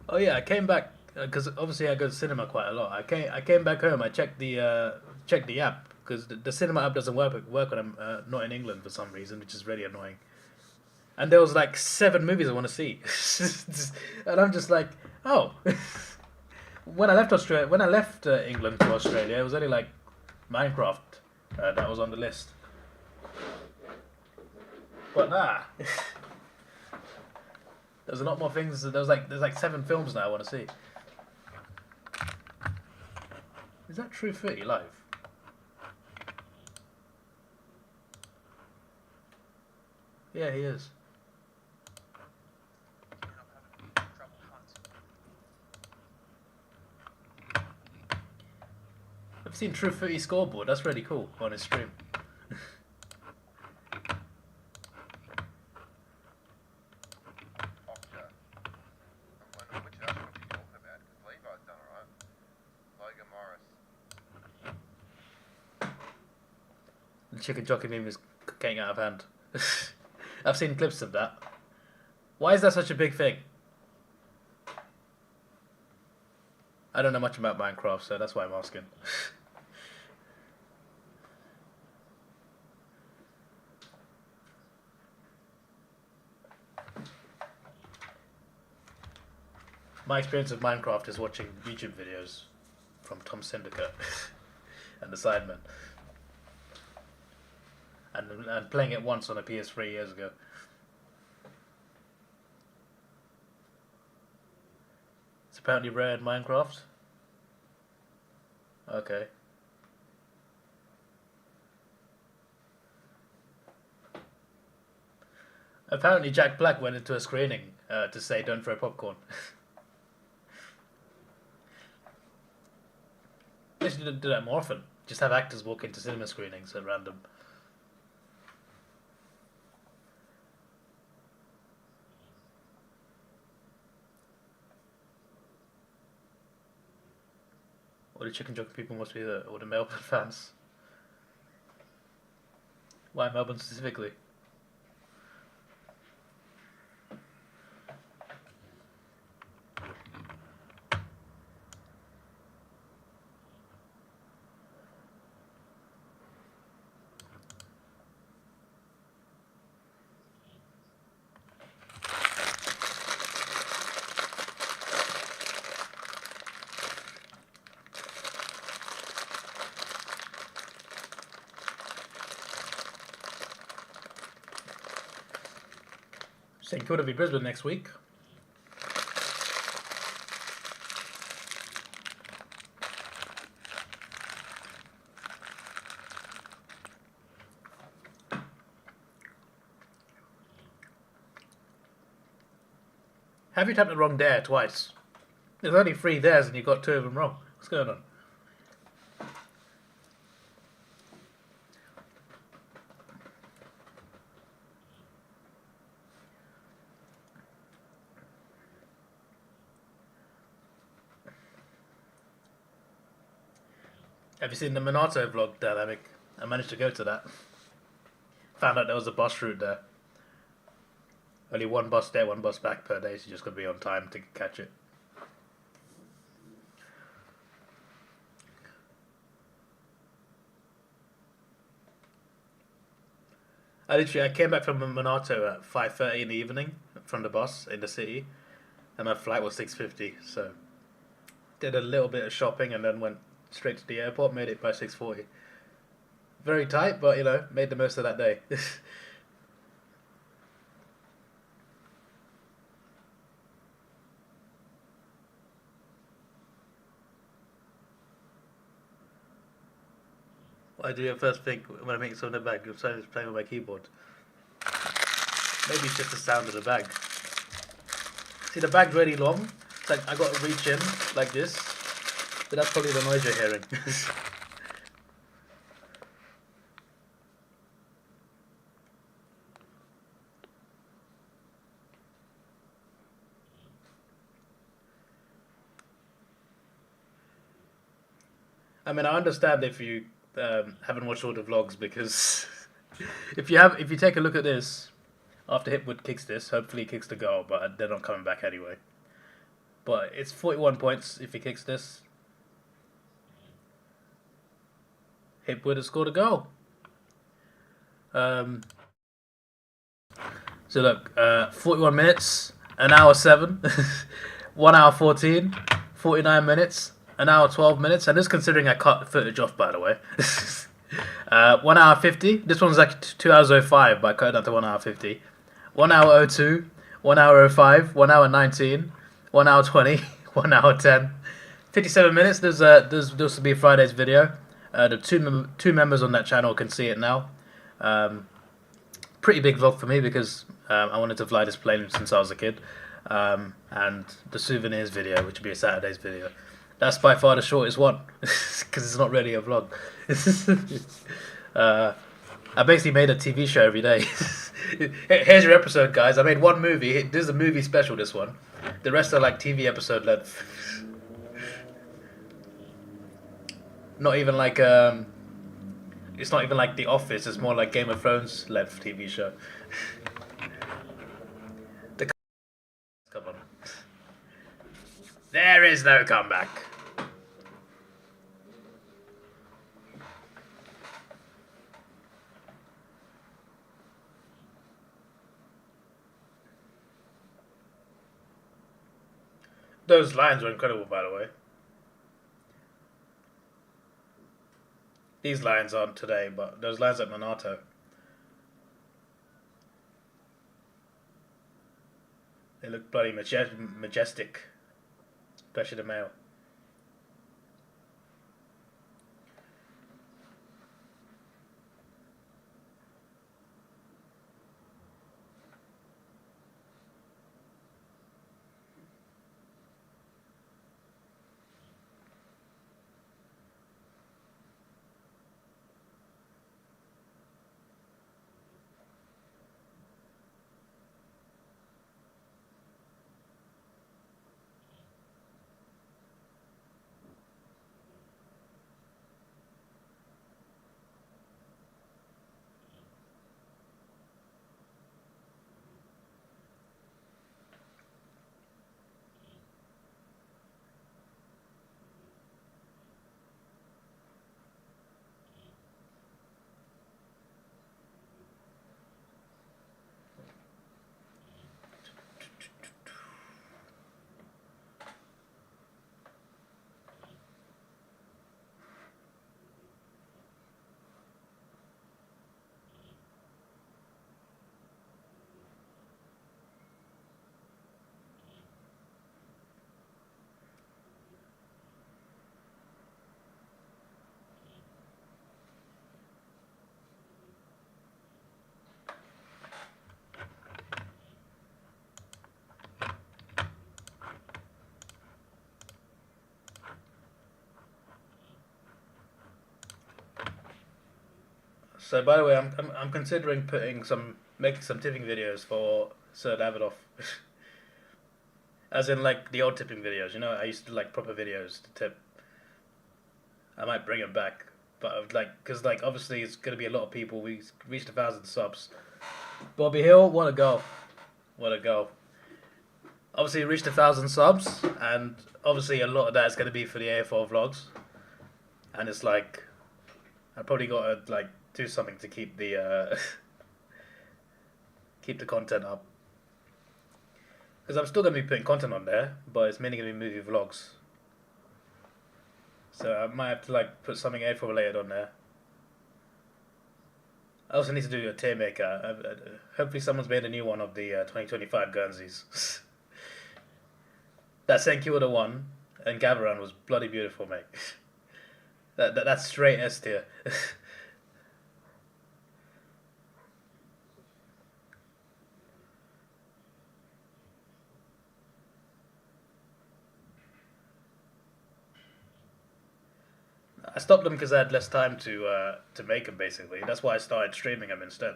Oh yeah, I came back because obviously I go to cinema quite a lot. I came back home. I checked the app because the cinema app doesn't work when I'm not in England for some reason, which is really annoying. And there was like 7 movies I want to see, and I'm just like, oh. When I left England to Australia, it was only like Minecraft that was on the list. But nah. There's a lot more things. There's like 7 films now I want to see. Is that True 30 live? Yeah, he is. I've seen True 30 scoreboard. That's really cool on his stream. The chicken jockey meme is getting out of hand. I've seen clips of that. Why is that such a big thing? I don't know much about Minecraft, so that's why I'm asking. My experience of Minecraft is watching YouTube videos from Tom Syndicate and the Sidemen. And playing it once on a PS3 years ago. It's apparently rare in Minecraft. Okay. Apparently Jack Black went into a screening to say don't throw popcorn. They should do that more often. Just have actors walk into cinema screenings at random. Or the chicken jockey people must be or the Melbourne fans. Why Melbourne specifically? St Kilda v Brisbane next week. Have you tapped the wrong dare twice? There's only 3 dares and you got 2 of them wrong. What's going on? Have you seen the Minato vlog dynamic? I managed to go to that. Found out there was a bus route there. Only 1 bus there, 1 bus back per day, so you just got to be on time to catch it. I came back from Minato at 5:30 in the evening from the bus in the city, and my flight was 6:50. So did a little bit of shopping and then went straight to the airport. Made it by 6:40. Very tight, but you know, made the most of that day. What I do at first think when I make something in the bag, I'm playing with my keyboard. Maybe it's just the sound of the bag. See, the bag's really long. It's like I got to reach in like this. But that's probably the noise you're hearing. I mean, I understand if you haven't watched all the vlogs, because if you take a look at this, after Hipwood kicks this, hopefully he kicks the goal, but they're not coming back anyway. But it's 41 points if he kicks this. Hipwood has scored a goal. So look, 41 minutes, an hour 7, 1 hour 14, 49 minutes, an hour 12 minutes, and this considering I cut footage off, by the way. 1 hour 50. This one's like 2 hours 05, but I cut it down to 1 hour 50. 1 hour 02, 1 hour 05, 1 hour 19, 1 hour 20, 1 hour 10, 57 minutes. This will be Friday's video. The two members on that channel can see it now. Pretty big vlog for me because I wanted to fly this plane since I was a kid. And the souvenirs video, which will be a Saturday's video. That's by far the shortest one because it's not really a vlog. I basically made a TV show every day. Here's your episode, guys. I made 1 movie. This is a movie special, this one. The rest are like TV episode length. Not even like It's not even like The Office. It's more like Game of Thrones led TV show. The come on. There is no comeback. Those lines were incredible, by the way. These lines aren't today, but those lines at Monato. They look bloody majestic, especially the male. So, by the way, I'm considering making some tipping videos for Sir Davidoff. As in, like, the old tipping videos. You know, I used to do, like, proper videos to tip. I might bring them back. But, like, because, like, obviously it's going to be a lot of people. We reached 1,000 subs. Bobby Hill, what a goal. What a goal. Obviously, we reached 1,000 subs. And, obviously, a lot of that is going to be for the AFL vlogs. And it's, like, I probably got to, like, do something to keep the keep the content up. Because I'm still going to be putting content on there, but it's mainly going to be movie vlogs. So I might have to like put something AFL related on there. I also need to do a tier maker. Hopefully someone's made a new one of the 2025 Guernseys. That Senkiwada one and Gavaran was bloody beautiful, mate. That's straight S tier. I stopped them because I had less time to make them, basically. That's why I started streaming them instead.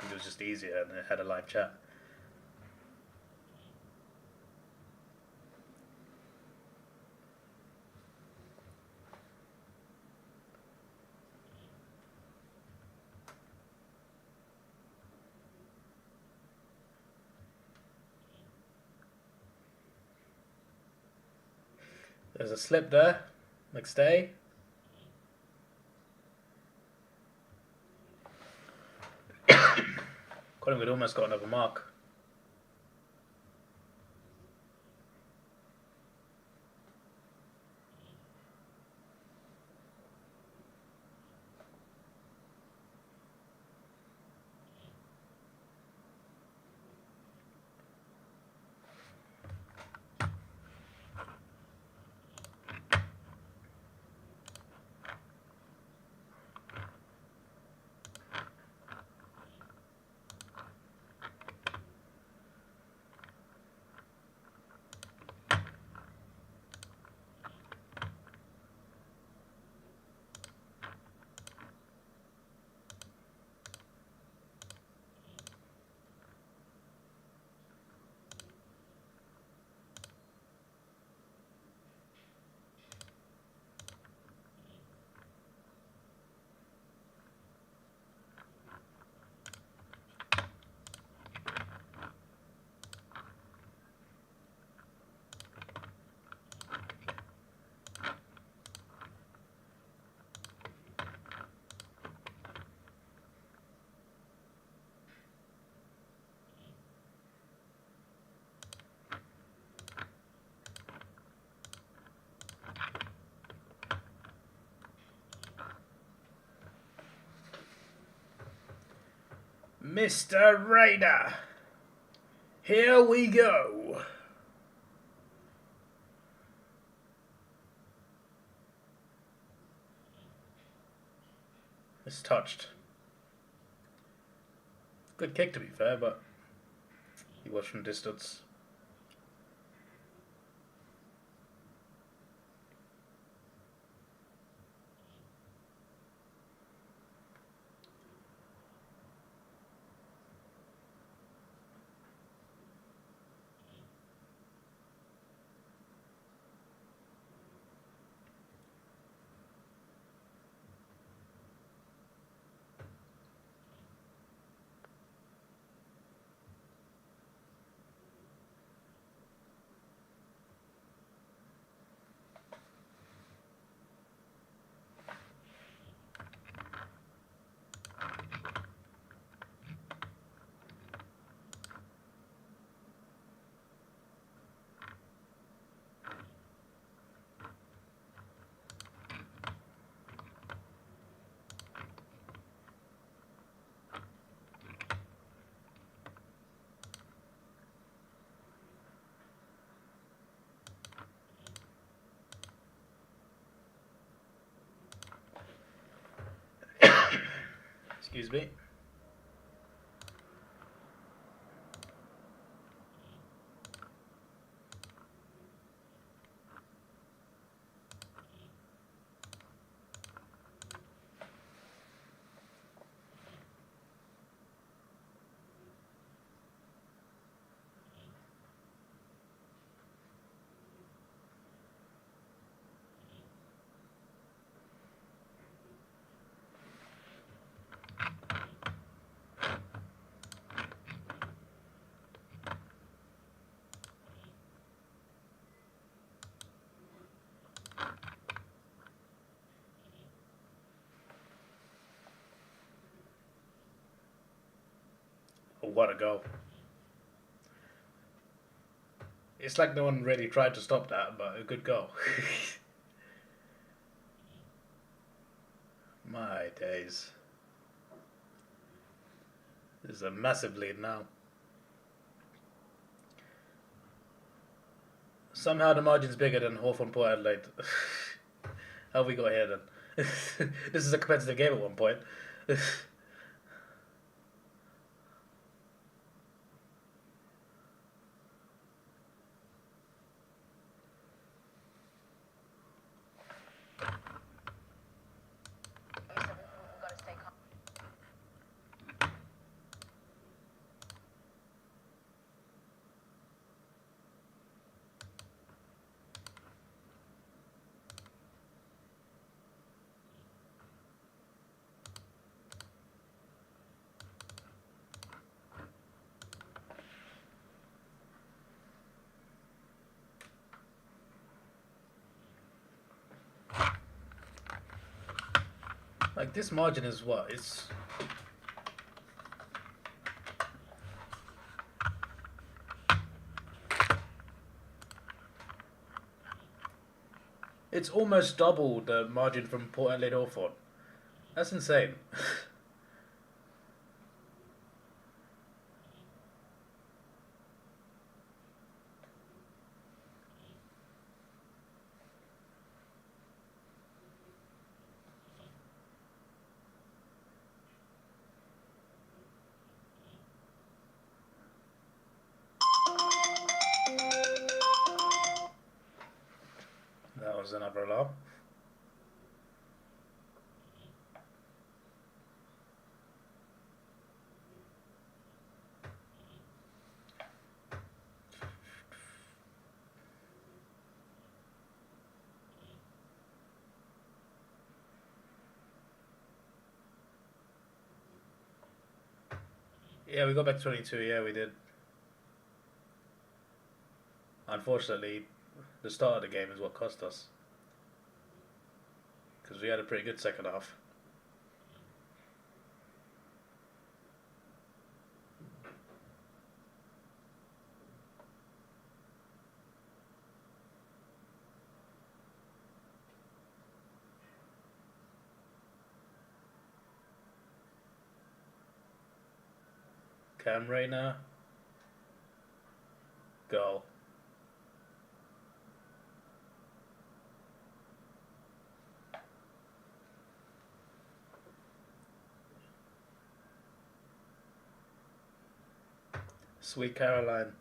It was just easier and it had a live chat. There's a slip there. McStay. Collingwood almost got another mark. Mr. Raider, here we go. It's touched. Good kick to be fair, but you watch from distance. Excuse me. Oh, what a goal. It's like no one really tried to stop that, but a good goal. My days. This is a massive lead now. Somehow the margin's bigger than Hawthorn Port Adelaide. How have we got here then? This is a competitive game at one point. Like, this margin is what? It's almost double the margin from Port Adelaide Hawthorn. That's insane. That was another alarm. Yeah, we got back 22, yeah, we did. Unfortunately, the start of the game is what cost us. Because we had a pretty good second half. Cam Rayner. Goal. Sweet Caroline.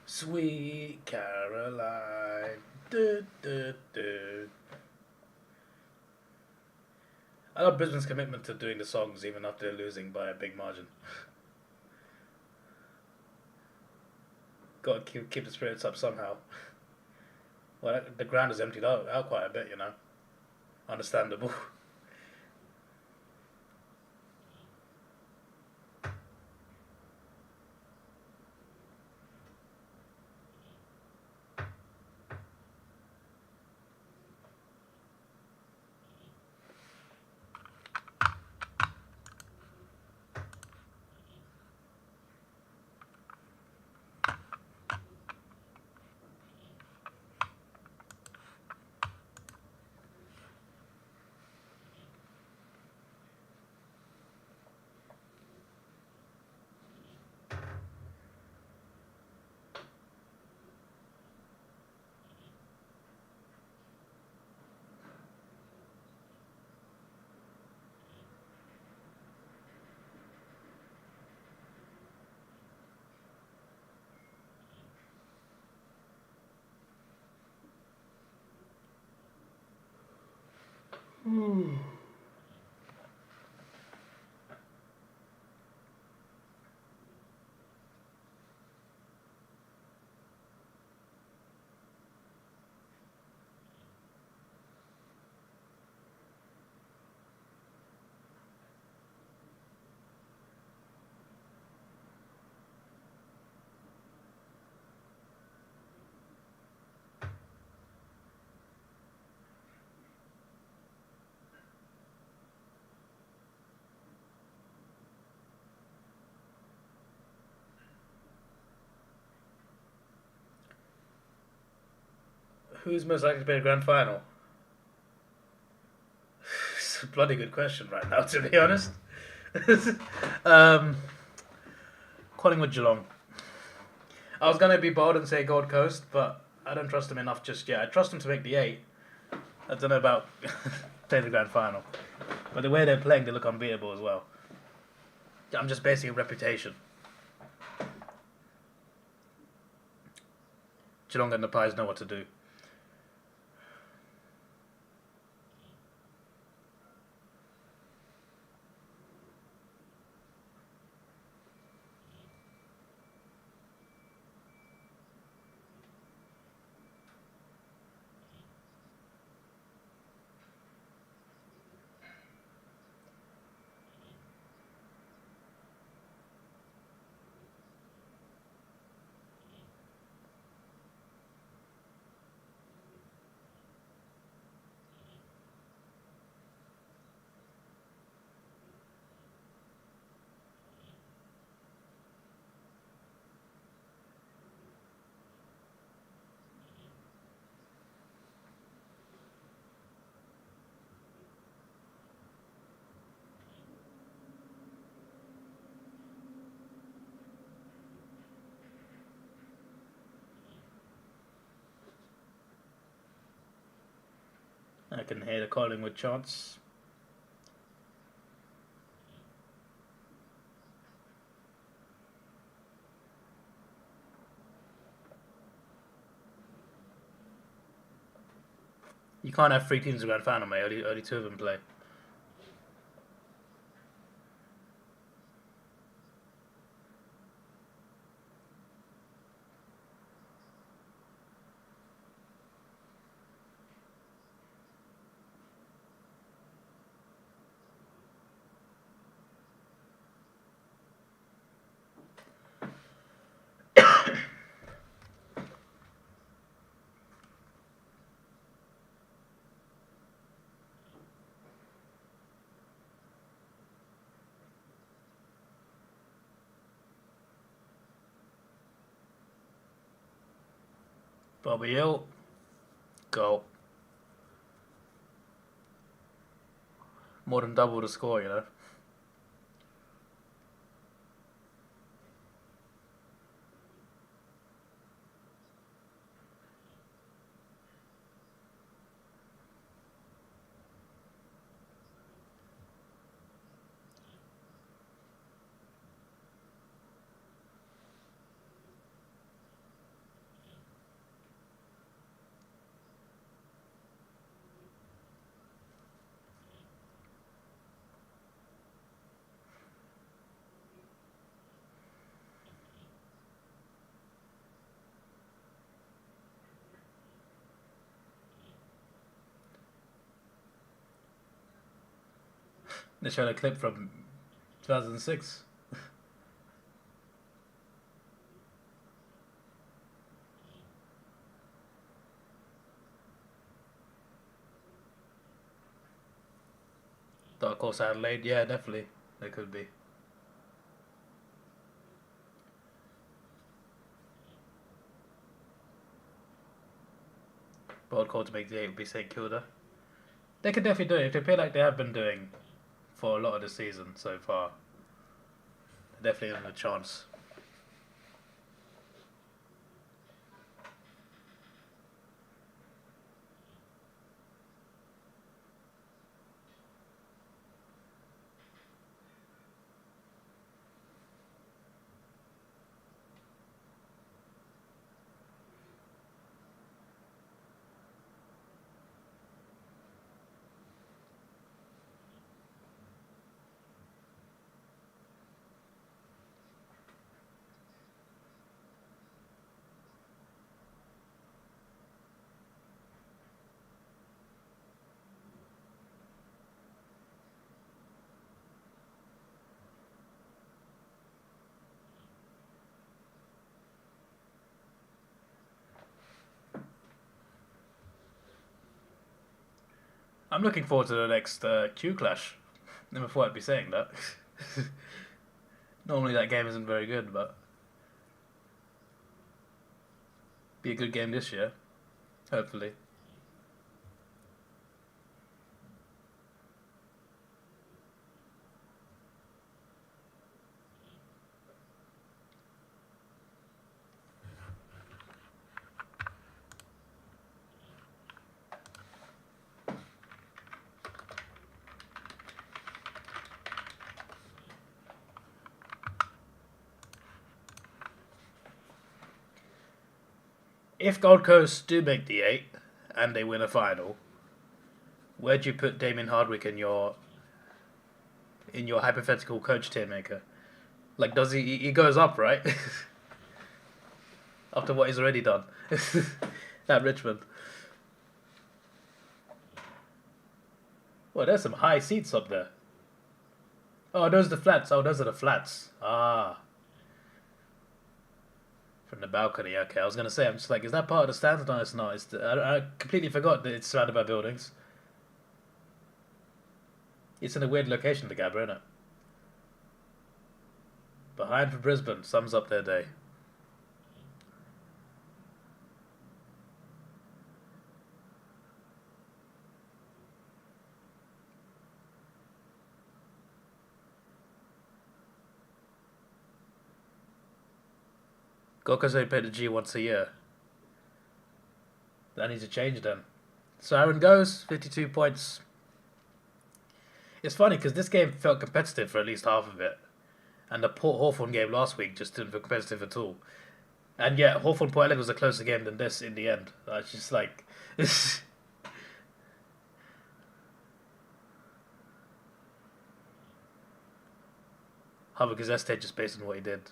Sweet Caroline. Do, do, do. I love Brisbane's commitment to doing the songs even after they're losing by a big margin. Got to keep the spirits up somehow. Well, the ground is emptied out quite a bit, you know. Understandable. Who's most likely to play a grand final? It's a bloody good question right now, to be honest. Collingwood Geelong. I was going to be bold and say Gold Coast, but I don't trust them enough just yet. I trust them to make the 8. I don't know about playing the grand final. But the way they're playing, they look unbeatable as well. I'm just basing a reputation. Geelong and the Pies know what to do. I can hear the Collingwood chants. You can't have 3 teams in the grand final, mate. Only 2 of them play. Bobby Hill. Goal. more than double the score, you know. They showed a clip from 2006. Dark Horse Adelaide, yeah, definitely. They could be. Bold call to make the 8 would be St Kilda. They could definitely do it if they play like they have been doing for a lot of the season so far. They're definitely have a chance. I'm looking forward to the next Q Clash. Never thought I'd be saying that. Normally that game isn't very good, but be a good game this year, hopefully. If Gold Coast do make the 8 and they win a final, where'd you put Damien Hardwick in your hypothetical coach tier maker? Like, does he goes up, right? After what he's already done at Richmond. Well, there's some high seats up there. Oh, those are the flats. Oh, those are the flats. Ah. From the balcony, okay. I was gonna say, I'm just like, is that part of the stands? No, it's not. I completely forgot that it's surrounded by buildings. It's in a weird location, the Gabba, isn't it? Behind for Brisbane sums up their day. Gold Coast only play the G once a year. That needs to change then. Siren goes, 52 points. It's funny because this game felt competitive for at least half of it. And the Port Hawthorn game last week just didn't feel competitive at all. And yet, Hawthorn Port Adelaide was a closer game than this in the end. It's just like... Harvard Gazette just based on what he did.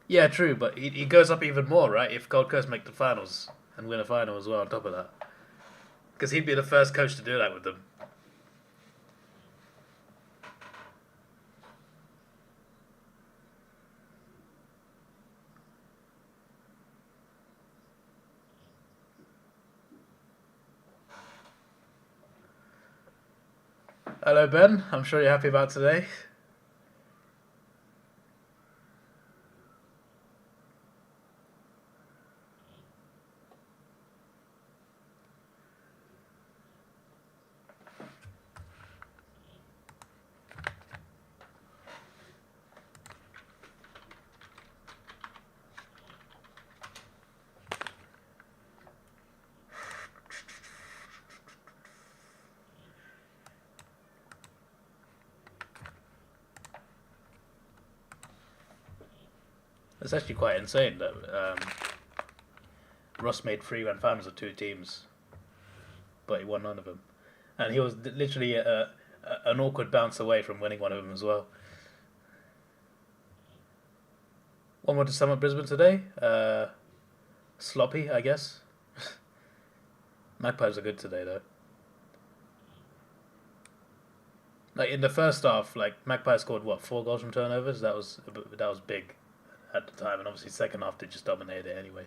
Yeah, true, but he goes up even more, right? If Gold Coast make the finals and win a final as well on top of that. Because he'd be the first coach to do that with them. Hello, Ben. I'm sure you're happy about today. It's actually quite insane that Ross made 3 grand finals of 2 teams, but he won none of them, and he was literally an awkward bounce away from winning one of them as well. One more to sum up Brisbane today. Sloppy, I guess. Magpies are good today though. Like in the first half, like Magpies scored what 4 goals from turnovers. That was big at the time, and obviously second half they just dominated it anyway.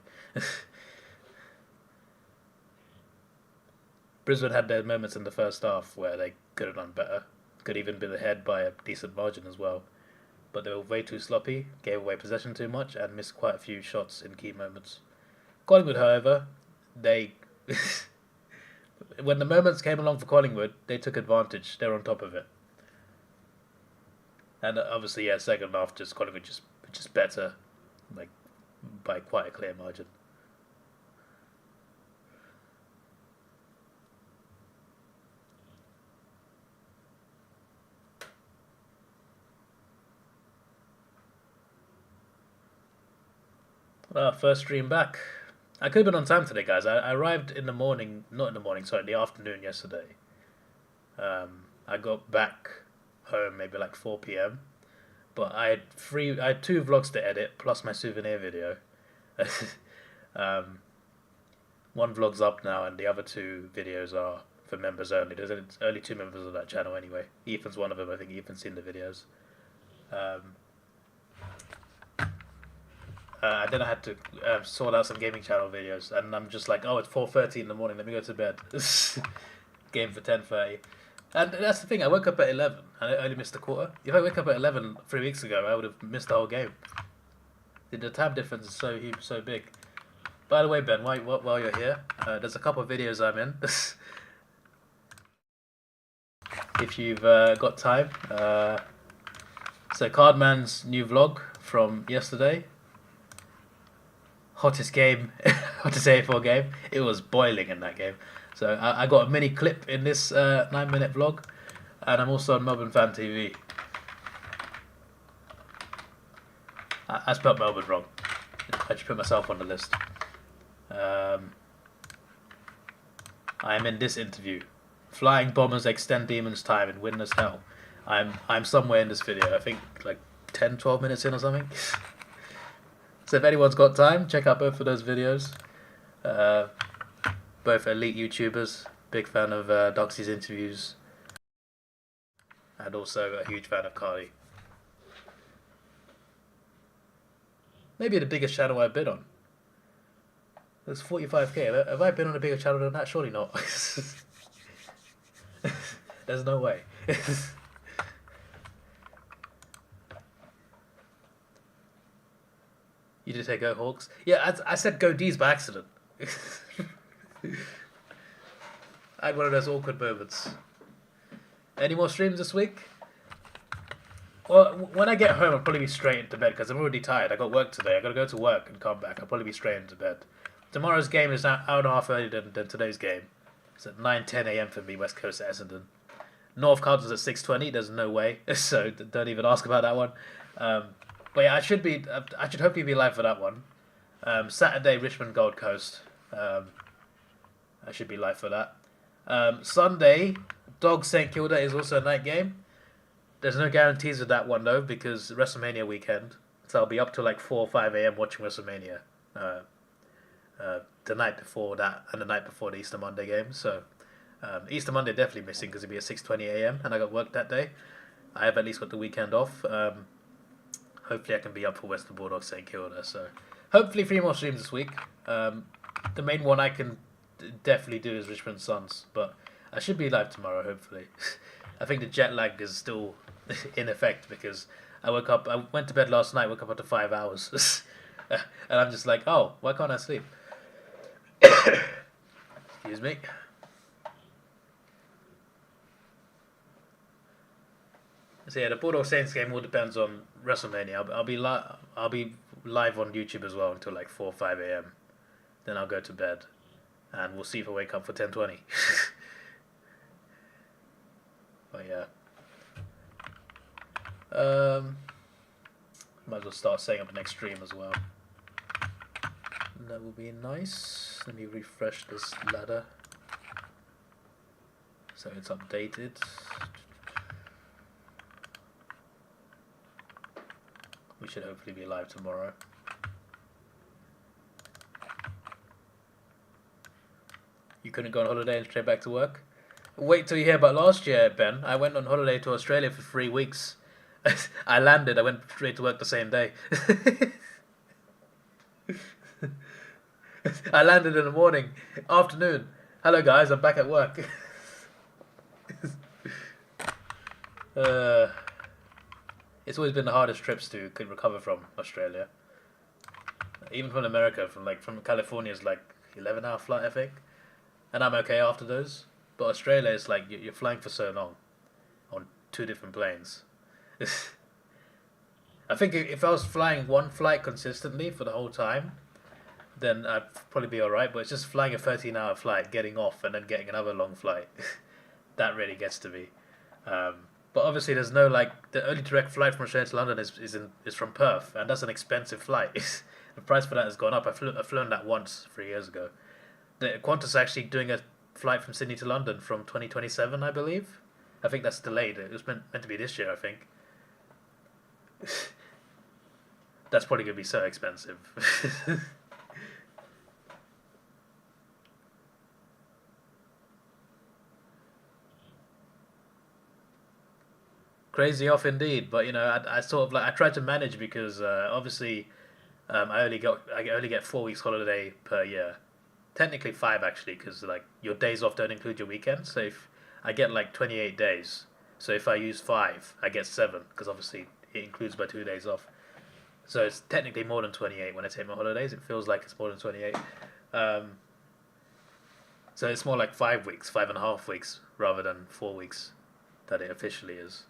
Brisbane had their moments in the first half where they could have done better, could even been ahead by a decent margin as well, but they were way too sloppy, gave away possession too much, and missed quite a few shots in key moments. Collingwood, however, they when the moments came along for Collingwood, they took advantage. They were on top of it. And obviously, yeah, second half, just Collingwood just better, like by quite a clear margin. First stream back. I could have been on time today, guys. I arrived in the morning, not in the morning, sorry, in the afternoon yesterday. I got back home maybe like 4 p.m. But I had 2 vlogs to edit plus my souvenir video. One vlog's up now, and the other 2 videos are for members only. There's only 2 members of that channel anyway. Ethan's one of them. I think Ethan's seen the videos. Then I had to sort out some gaming channel videos, and I'm just like, oh, it's 4:30 in the morning. Let me go to bed. Game for 10:30. And that's the thing, I woke up at 11 and I only missed a quarter. If I wake up at 11 3 weeks ago, I would have missed the whole game. The time difference is so huge, so big. By the way, Ben, while you're here, there's a couple of videos I'm in. If you've got time. So Cardman's new vlog from yesterday. Hottest game, hottest AFL game. It was boiling in that game. So I got a mini clip in this 9-minute vlog, and I'm also on Melbourne Fan TV. I spelled Melbourne wrong. I just put myself on the list. I am in this interview. Flying bombers extend demons time in witness hell. I'm somewhere in this video. I think like 10-12 minutes in or something. So if anyone's got time, check out both of those videos. Both elite YouTubers. Big fan of Doxy's interviews. And also a huge fan of Carly. Maybe the biggest channel I've been on. There's 45k. Have I been on a bigger channel than that? Surely not. There's no way. You did say go Hawks? Yeah, I said go D's by accident. I had one of those awkward moments. Any more streams this week? Well, when I get home, I'll probably be straight into bed because I'm already tired. I got work today. I got to go to work and come back. I'll probably be straight into bed. Tomorrow's game is an hour and a half earlier than today's game. It's at 9:10 a.m. for me, West Coast at Essendon. North Carlton's at 6:20. There's no way, so don't even ask about that one. But yeah, I should hopefully be live for that one. Saturday, Richmond Gold Coast. I should be live for that. Sunday, Dogs St Kilda is also a night game. There's no guarantees with that one though because WrestleMania weekend. So I'll be up till like 4 or 5 a.m. watching WrestleMania. The night before that and the night before the Easter Monday game. So Easter Monday definitely missing because it'll be at 6:20 a.m. and I got work that day. I have at least got the weekend off. Hopefully I can be up for Western Bulldogs St Kilda. So hopefully 3 more streams this week. The main one I can definitely do is Richmond Suns, but I should be live tomorrow hopefully. I think the jet lag is still in effect because I went to bed last night, woke up after 5 hours. And I'm just like, oh, why can't I sleep? Excuse me. So yeah, the Bulldogs Saints game all depends on WrestleMania. I'll be live on YouTube as well until like 4 or 5 a.m. Then I'll go to bed, and we'll see if I wake up for 10:20. But yeah. Might as well start setting up the next stream as well. That will be nice. Let me refresh this ladder so it's updated. We should hopefully be live tomorrow. You couldn't go on holiday and straight back to work? Wait till you hear about last year, Ben. I went on holiday to Australia for 3 weeks. I landed, I went straight to work the same day. I landed in the morning, afternoon. Hello guys, I'm back at work. It's always been the hardest trips to recover from Australia. Even from America, from California is like 11-hour flight, I think. And I'm okay after those. But Australia is like you're flying for so long on 2 different planes. I think if I was flying one flight consistently for the whole time, then I'd probably be alright. But it's just flying a 13-hour flight, getting off, and then getting another long flight. That really gets to me. But obviously, there's no the only direct flight from Australia to London is from Perth, and that's an expensive flight. The price for that has gone up. I've flown that once 3 years ago. The Qantas actually doing a flight from Sydney to London from 2027, I believe. I think that's delayed. It was meant to be this year, I think. That's probably going to be so expensive. Crazy off indeed, but I sort of I tried to manage because obviously I only get 4 weeks holiday per year. Technically 5 actually, because your days off don't include your weekends. So if I get 28 days, so if I use 5, I get 7 because obviously it includes my 2 days off. So it's technically more than 28 when I take my holidays. It feels like it's more than 28. So it's more like 5 weeks, 5.5 weeks, rather than 4 weeks that it officially is.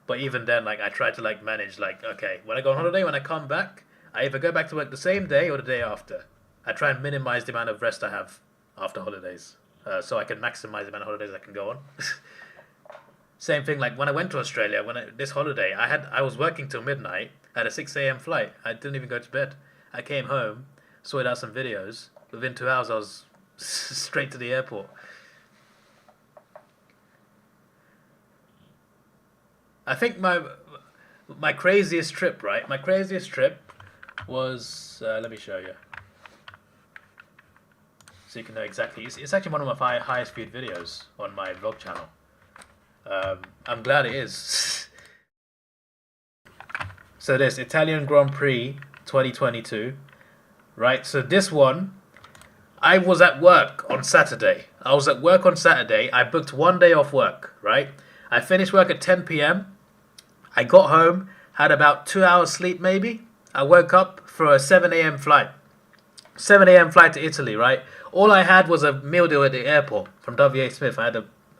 But even then, I try to manage okay, when I go on holiday, when I come back, I either go back to work the same day or the day after. I try and minimize the amount of rest I have after holidays, so I can maximize the amount of holidays I can go on. Same thing, when I went to Australia, this holiday, I was working till midnight, I had a 6 a.m. flight. I didn't even go to bed. I came home, sorted out some videos. Within 2 hours, I was straight to the airport. I think my craziest trip, right? My craziest trip was let me show you, so you can know exactly. It's actually one of my highest viewed videos on my vlog channel. I'm glad it is. So this Italian Grand Prix 2022, right? So this one, I was at work on Saturday. I booked 1 day off work, right? I finished work at 10 p.m. I got home, had about 2 hours sleep maybe. I woke up for a 7 a.m. flight. 7 a.m. flight to Italy, right? All I had was a meal deal at the airport from W.A. Smith. I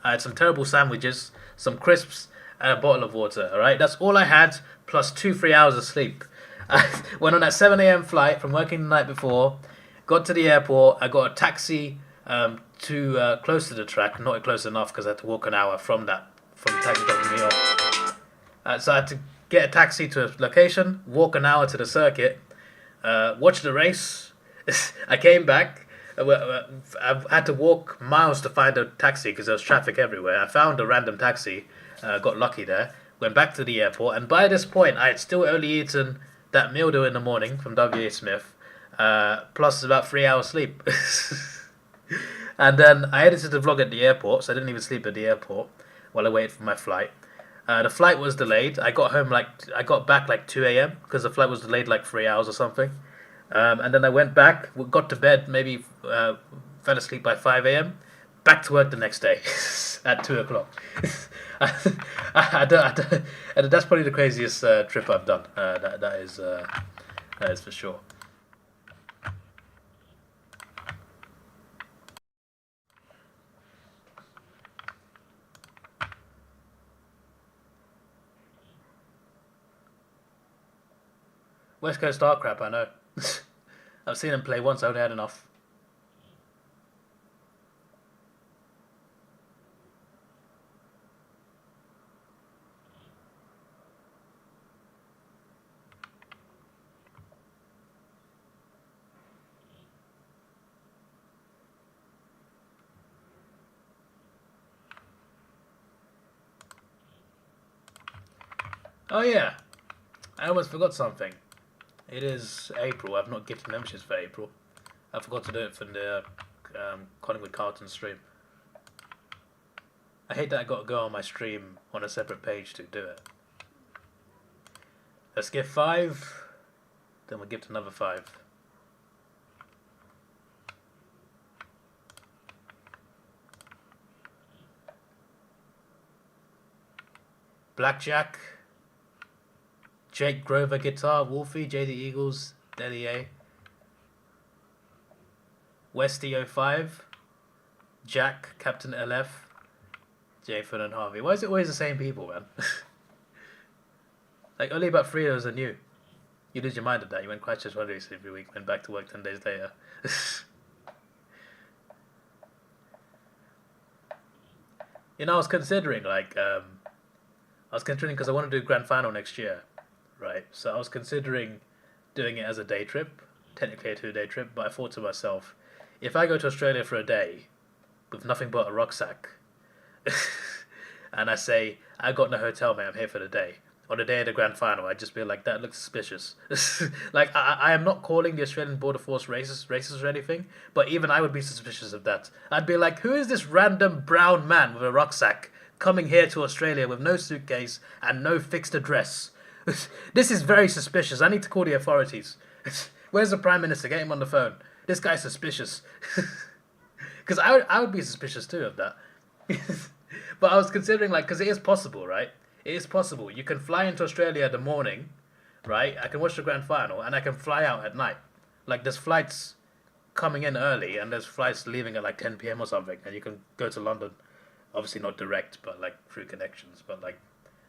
had some terrible sandwiches, some crisps, and a bottle of water, alright? That's all I had, plus 2-3 hours of sleep. I went on that 7 a.m. flight from working the night before, got to the airport, I got a taxi to close to the track, not close enough because I had to walk an hour from the taxi dropping me off. So I had to get a taxi to a location, walk an hour to the circuit, watch the race. I came back. I had to walk miles to find a taxi because there was traffic everywhere. I found a random taxi, got lucky there, went back to the airport, and by this point I had still only eaten that meal deal in the morning from W.A. Smith, plus about 3 hours sleep. And then I edited the vlog at the airport, so I didn't even sleep at the airport while I waited for my flight. The flight was delayed. I got back 2 a.m. because the flight was delayed 3 hours or something. And then I went back, got to bed, maybe fell asleep by 5 a.m. Back to work the next day at 2 o'clock. And that's probably the craziest trip I've done. That is for sure. West Coast art crap, I know. I've seen him play once, I only had enough. Oh yeah, I almost forgot something. It is April. I've not gifted memberships for April. I forgot to do it for the Collingwood Carlton stream. I hate that I got to go on my stream on a separate page to do it. Let's gift 5, then we'll gift another 5. Blackjack, Jake Grover guitar, Wolfie, JD Eagles, Daddy A, Westy05, Jack, Captain LF, Jayford and Harvey. Why is it always the same people, man? Like, only about 3 of those are new. You lose your mind at that. You went Christchurch one race every week, went back to work 10 days later. You know, I was considering, like, because I want to do grand final next year, right? So I was considering doing it as a day trip, technically a 2-day trip, but I thought to myself, if I go to Australia for a day with nothing but a rucksack, and I say, I got no hotel, mate, I'm here for the day. On the day of the grand final, I'd just be like, that looks suspicious. Like, I am not calling the Australian Border Force racist or anything, but even I would be suspicious of that. I'd be like, who is this random brown man with a rucksack coming here to Australia with no suitcase and no fixed address? This is very suspicious. I need to call the authorities. Where's the Prime Minister? Get him on the phone. This guy's suspicious. Because I would be suspicious too of that. But I was considering, like, because it is possible, right? It is possible. You can fly into Australia in the morning, right? I can watch the grand final, and I can fly out at night. Like, there's flights coming in early, and there's flights leaving at like 10 p.m. or something, and you can go to London. Obviously not direct, but like through connections. But like,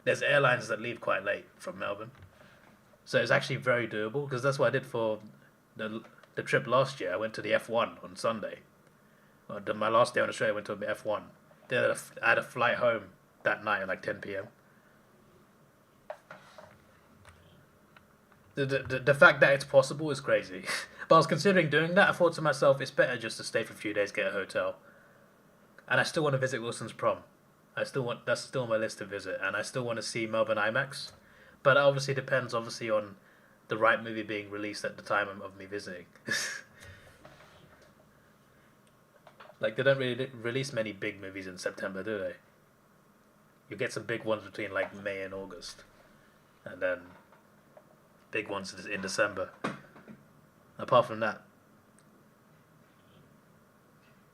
there's airlines that leave quite late from Melbourne, so it's actually very doable. Because that's what I did for the trip last year. I went to the F1 on Sunday. My last day on Australia, I went to the F1. Then I had a flight home that night at like 10 p.m. The fact that it's possible is crazy. But I was considering doing that. I thought to myself, it's better just to stay for a few days, get a hotel. And I still want to visit Wilson's prom. That's still on my list to visit, and I still want to see Melbourne IMAX. But it obviously depends, on the right movie being released at the time of me visiting. Like, they don't really release many big movies in September, do they? You get some big ones between like May and August, and then big ones in December. Apart from that,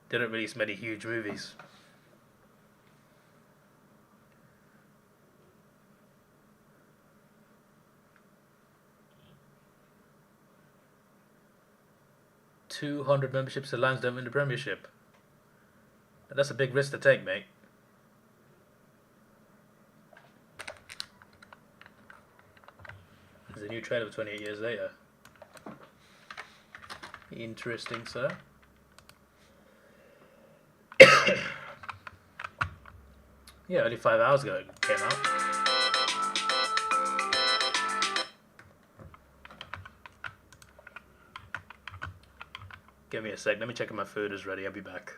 they don't release many huge movies. $200 memberships to Lions don't win the Premiership. That's a big risk to take, mate. There's a new trailer of 28 years later. Interesting, sir. Yeah, only 5 hours ago it came out. Give me a sec. Let me check if my food is ready. I'll be back.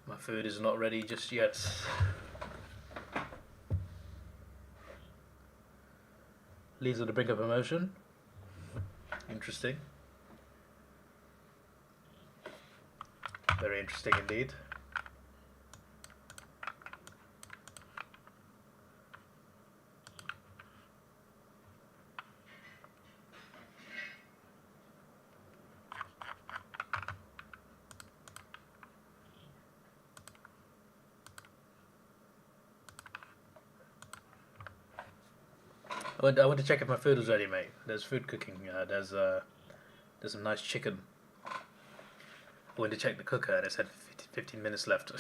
My food is not ready just yet. Leaves on the brink of emotion. Interesting. Very interesting indeed. I went to check if my food was ready, mate. There's food cooking. There's some nice chicken. I went to check the cooker and it said 15 minutes left.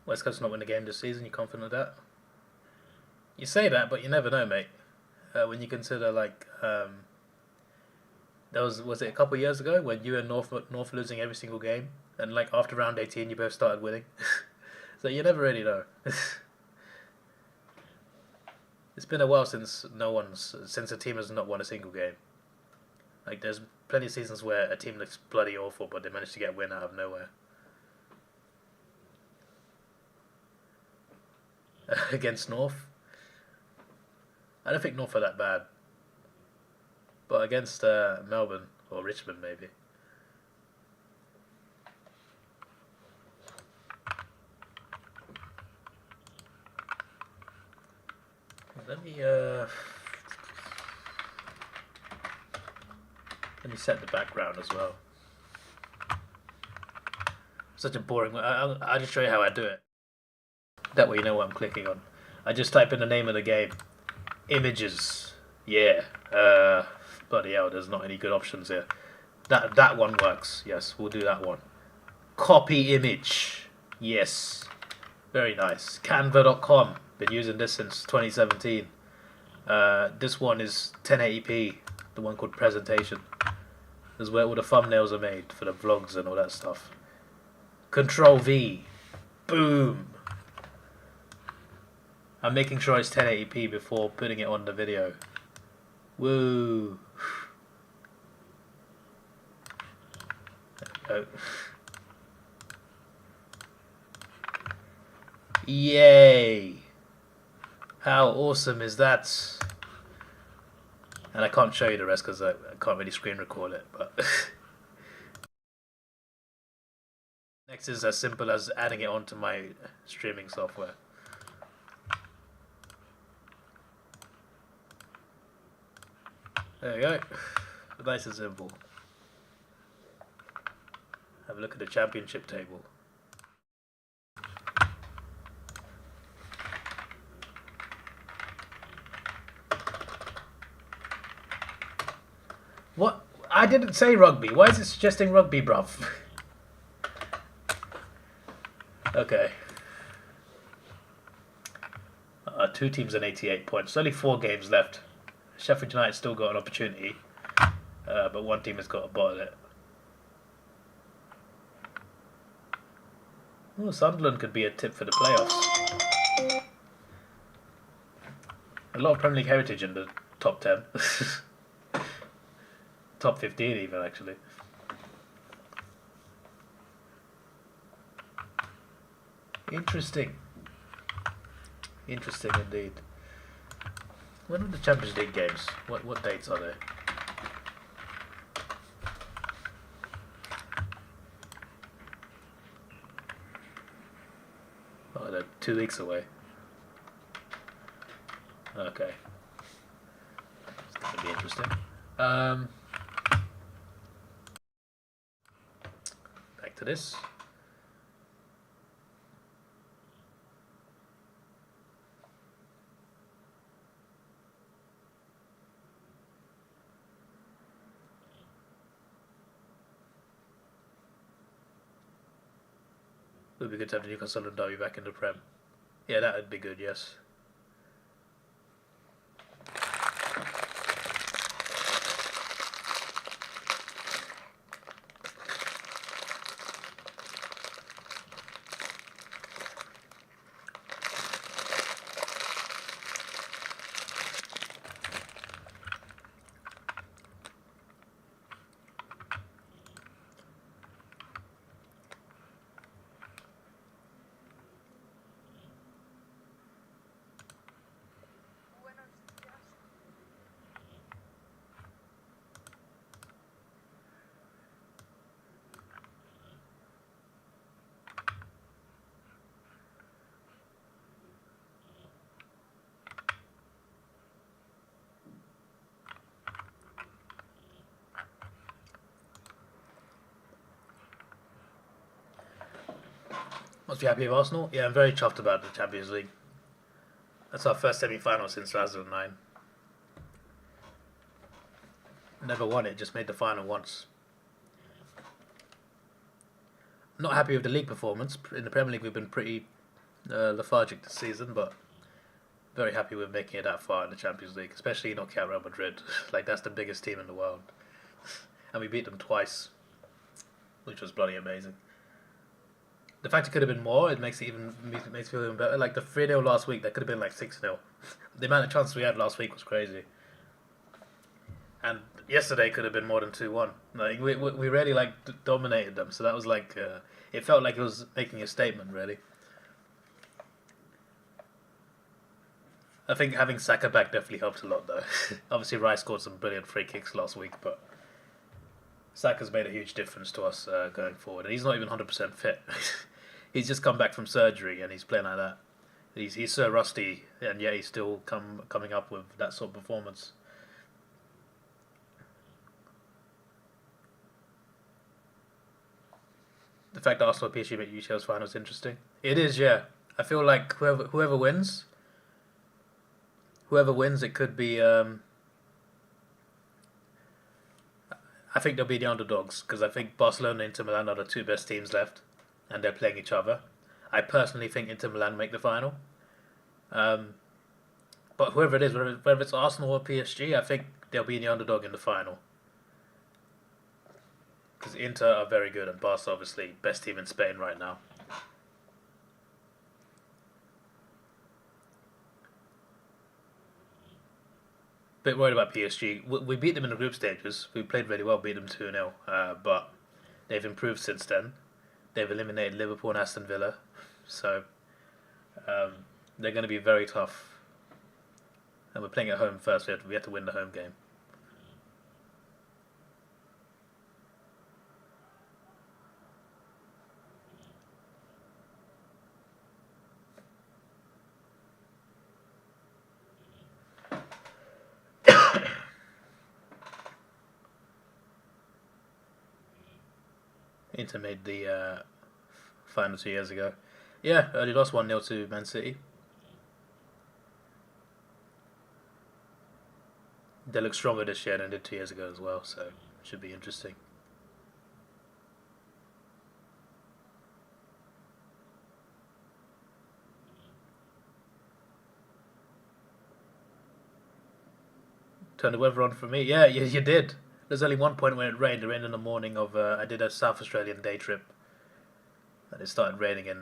West Coast not win the game this season. You confident of that? You say that, but you never know, mate. When you consider there was it a couple of years ago when you and North losing every single game, and like after round 18 you both started winning. So you never really know. It's been a while since a team has not won a single game. Like there's plenty of seasons where a team looks bloody awful, but they manage to get a win out of nowhere. Against North, I don't think North are that bad, but against Melbourne or Richmond maybe. Let me set the background as well. Such a boring way. I'll just show you how I do it. That way you know what I'm clicking on. I just type in the name of the game. Images. Yeah. Bloody hell, there's not any good options here. That one works. Yes, we'll do that one. Copy image. Yes. Very nice. Canva.com. Been using this since 2017. This one is 1080p. The one called Presentation. This is where all the thumbnails are made for the vlogs and all that stuff. Control V. Boom. I'm making sure it's 1080p before putting it on the video. Woo. There we go. Yay. How awesome is that? And I can't show you the rest because I can't really screen record it. But next is as simple as adding it onto my streaming software. There you go. Nice and simple. Have a look at the championship table. What? I didn't say rugby. Why is it suggesting rugby, bruv? Okay. 2 teams and 88 points. There's only 4 games left. Sheffield United still got an opportunity, but one team has got to bottle it. Oh, Sunderland could be a tip for the playoffs. A lot of Premier League heritage in the top 10. Top 15 even, actually. Interesting. Interesting indeed. When are the Champions League games? What dates are they? Oh, they're 2 weeks away. Okay. It's going to be interesting. Back to this. It would be good to have the Newcastle and Derby back in the Prem. Yeah, that would be good, yes. Must be happy with Arsenal. Yeah, I'm very chuffed about the Champions League. That's our first semi-final since 2009. Never won it, just made the final once. Not happy with the league performance. In the Premier League we've been pretty lethargic this season, but very happy with making it that far in the Champions League, especially knocking out Real Madrid. Like, that's the biggest team in the world. And we beat them twice, which was bloody amazing. The fact it could have been more, it makes it makes me feel even better. Like the 3-0 last week, that could have been like 6-0. The amount of chances we had last week was crazy. And yesterday could have been more than 2-1. Like we really like dominated them, so that was like it felt like it was making a statement, really. I think having Saka back definitely helps a lot, though. Obviously, Rice scored some brilliant free kicks last week, but Saka's made a huge difference to us going forward. And he's not even 100% fit. He's just come back from surgery and he's playing like that. He's so rusty, and yet he's still coming up with that sort of performance. The fact that Arsenal and PSG make UCL's final is interesting. It is, yeah. I feel like whoever wins, it could be. I think they'll be the underdogs because I think Barcelona and Inter Milan are the two best teams left, and they're playing each other. I personally think Inter Milan make the final. But whoever it is, whether it's Arsenal or PSG, I think they'll be the underdog in the final. Because Inter are very good and Barca obviously best team in Spain right now. Bit worried about PSG. We beat them in the group stages. We played really well, beat them 2-0. But they've improved since then. They've eliminated Liverpool and Aston Villa. So they're going to be very tough. And we're playing at home first. We have to win the home game. Inter made the final 2 years ago. Yeah, they lost 1-0 to Man City. They look stronger this year than they did 2 years ago as well, so it should be interesting. Turn the weather on for me. Yeah, you did. There's only one point when it rained. It rained in the morning of. I did a South Australian day trip, and it started raining at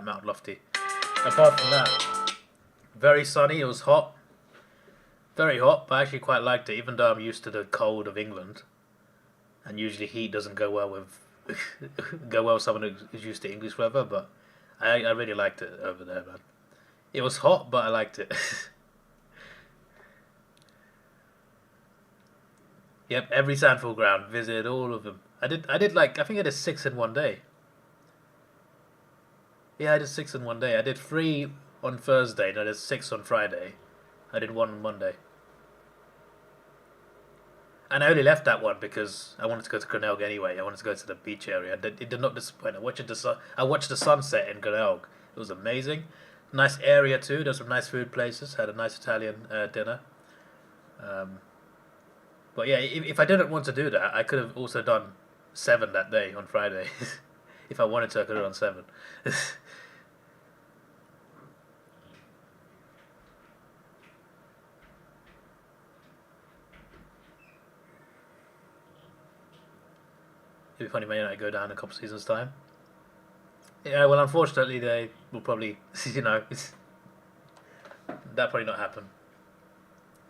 Mount Lofty. Apart from that, very sunny. It was hot, very hot, but I actually quite liked it. Even though I'm used to the cold of England, and usually heat doesn't go well with someone who's used to English weather. But I really liked it over there, man. It was hot, but I liked it. Yep, every Sandford ground, visited all of them. I think I did 6 in one day. Yeah, I did 6 in one day. I did 3 on Thursday, and I did 6 on Friday. I did 1 on Monday. And I only left that one because I wanted to go to Glenelg anyway. I wanted to go to the beach area. It did not disappoint. I watched the sunset in Glenelg. It was amazing. Nice area too. There's some nice food places. Had a nice Italian dinner. But yeah, if I didn't want to do that, I could have also done 7 that day on Friday. If I wanted to, I could have done 7. It'd be funny, Man United go down in a couple of seasons' time. Yeah, well, unfortunately, they will probably, that probably not happen.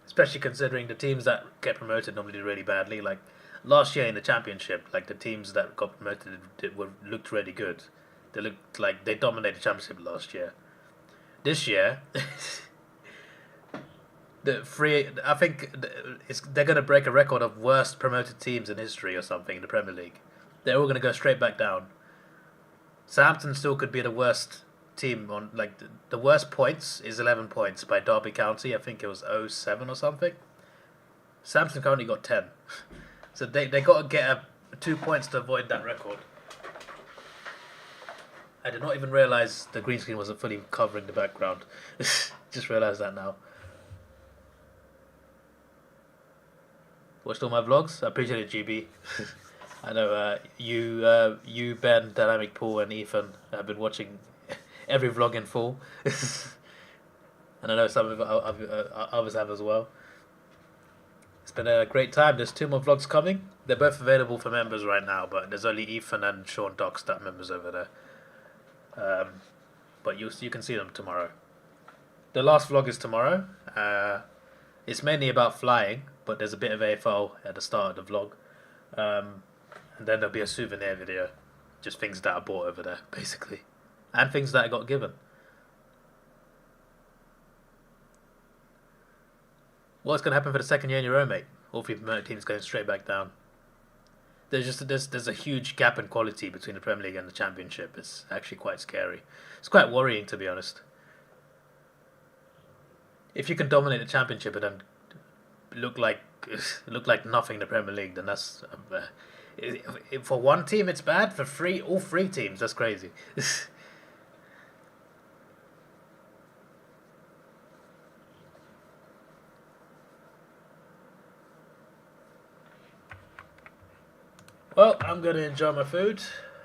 Especially considering the teams that get promoted normally do really badly. Like last year in the championship, like the teams that got promoted looked really good. They looked like they dominated the championship last year. This year, I think they're going to break a record of worst promoted teams in history or something in the Premier League. They're all going to go straight back down. Southampton still could be the worst team on, like, the worst points is 11 points by Derby County. I think it was 07 or something. Southampton currently got 10. So they got to get 2 points to avoid that record. I did not even realise the green screen wasn't fully covering the background. Just realised that now. Watched all my vlogs? I appreciate it, GB. I know you, Ben, Dynamic Paul and Ethan have been watching every vlog in full. And I know some of others have as well. It's been a great time. There's 2 more vlogs coming. They're both available for members right now, but there's only Ethan and Sean Docks that members over there. But you can see them tomorrow. The last vlog is tomorrow. It's mainly about flying, but there's a bit of AFL at the start of the vlog. And then there'll be a souvenir video. Just things that I bought over there, basically. And things that I got given. What's going to happen for the second year in a row, mate? All 3 promoted teams going straight back down. There's a huge gap in quality between the Premier League and the Championship. It's actually quite scary. It's quite worrying, to be honest. If you can dominate the Championship and then look like nothing in the Premier League, then that's for one team it's bad. For all 3 teams, that's crazy. Well, I'm going to enjoy my food.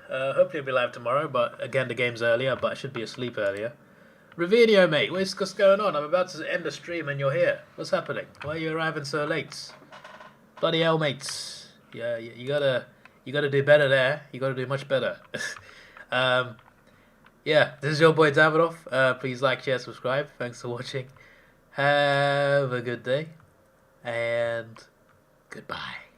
Hopefully I'll be live tomorrow, but again, the game's earlier, but I should be asleep earlier. Ravidio, mate, what's going on? I'm about to end the stream and you're here. What's happening? Why are you arriving so late? Bloody hell, mates. Yeah, you gotta do better there. You gotta do much better. Yeah, this is your boy Davidoff. Please like, share, subscribe. Thanks for watching. Have a good day. And goodbye.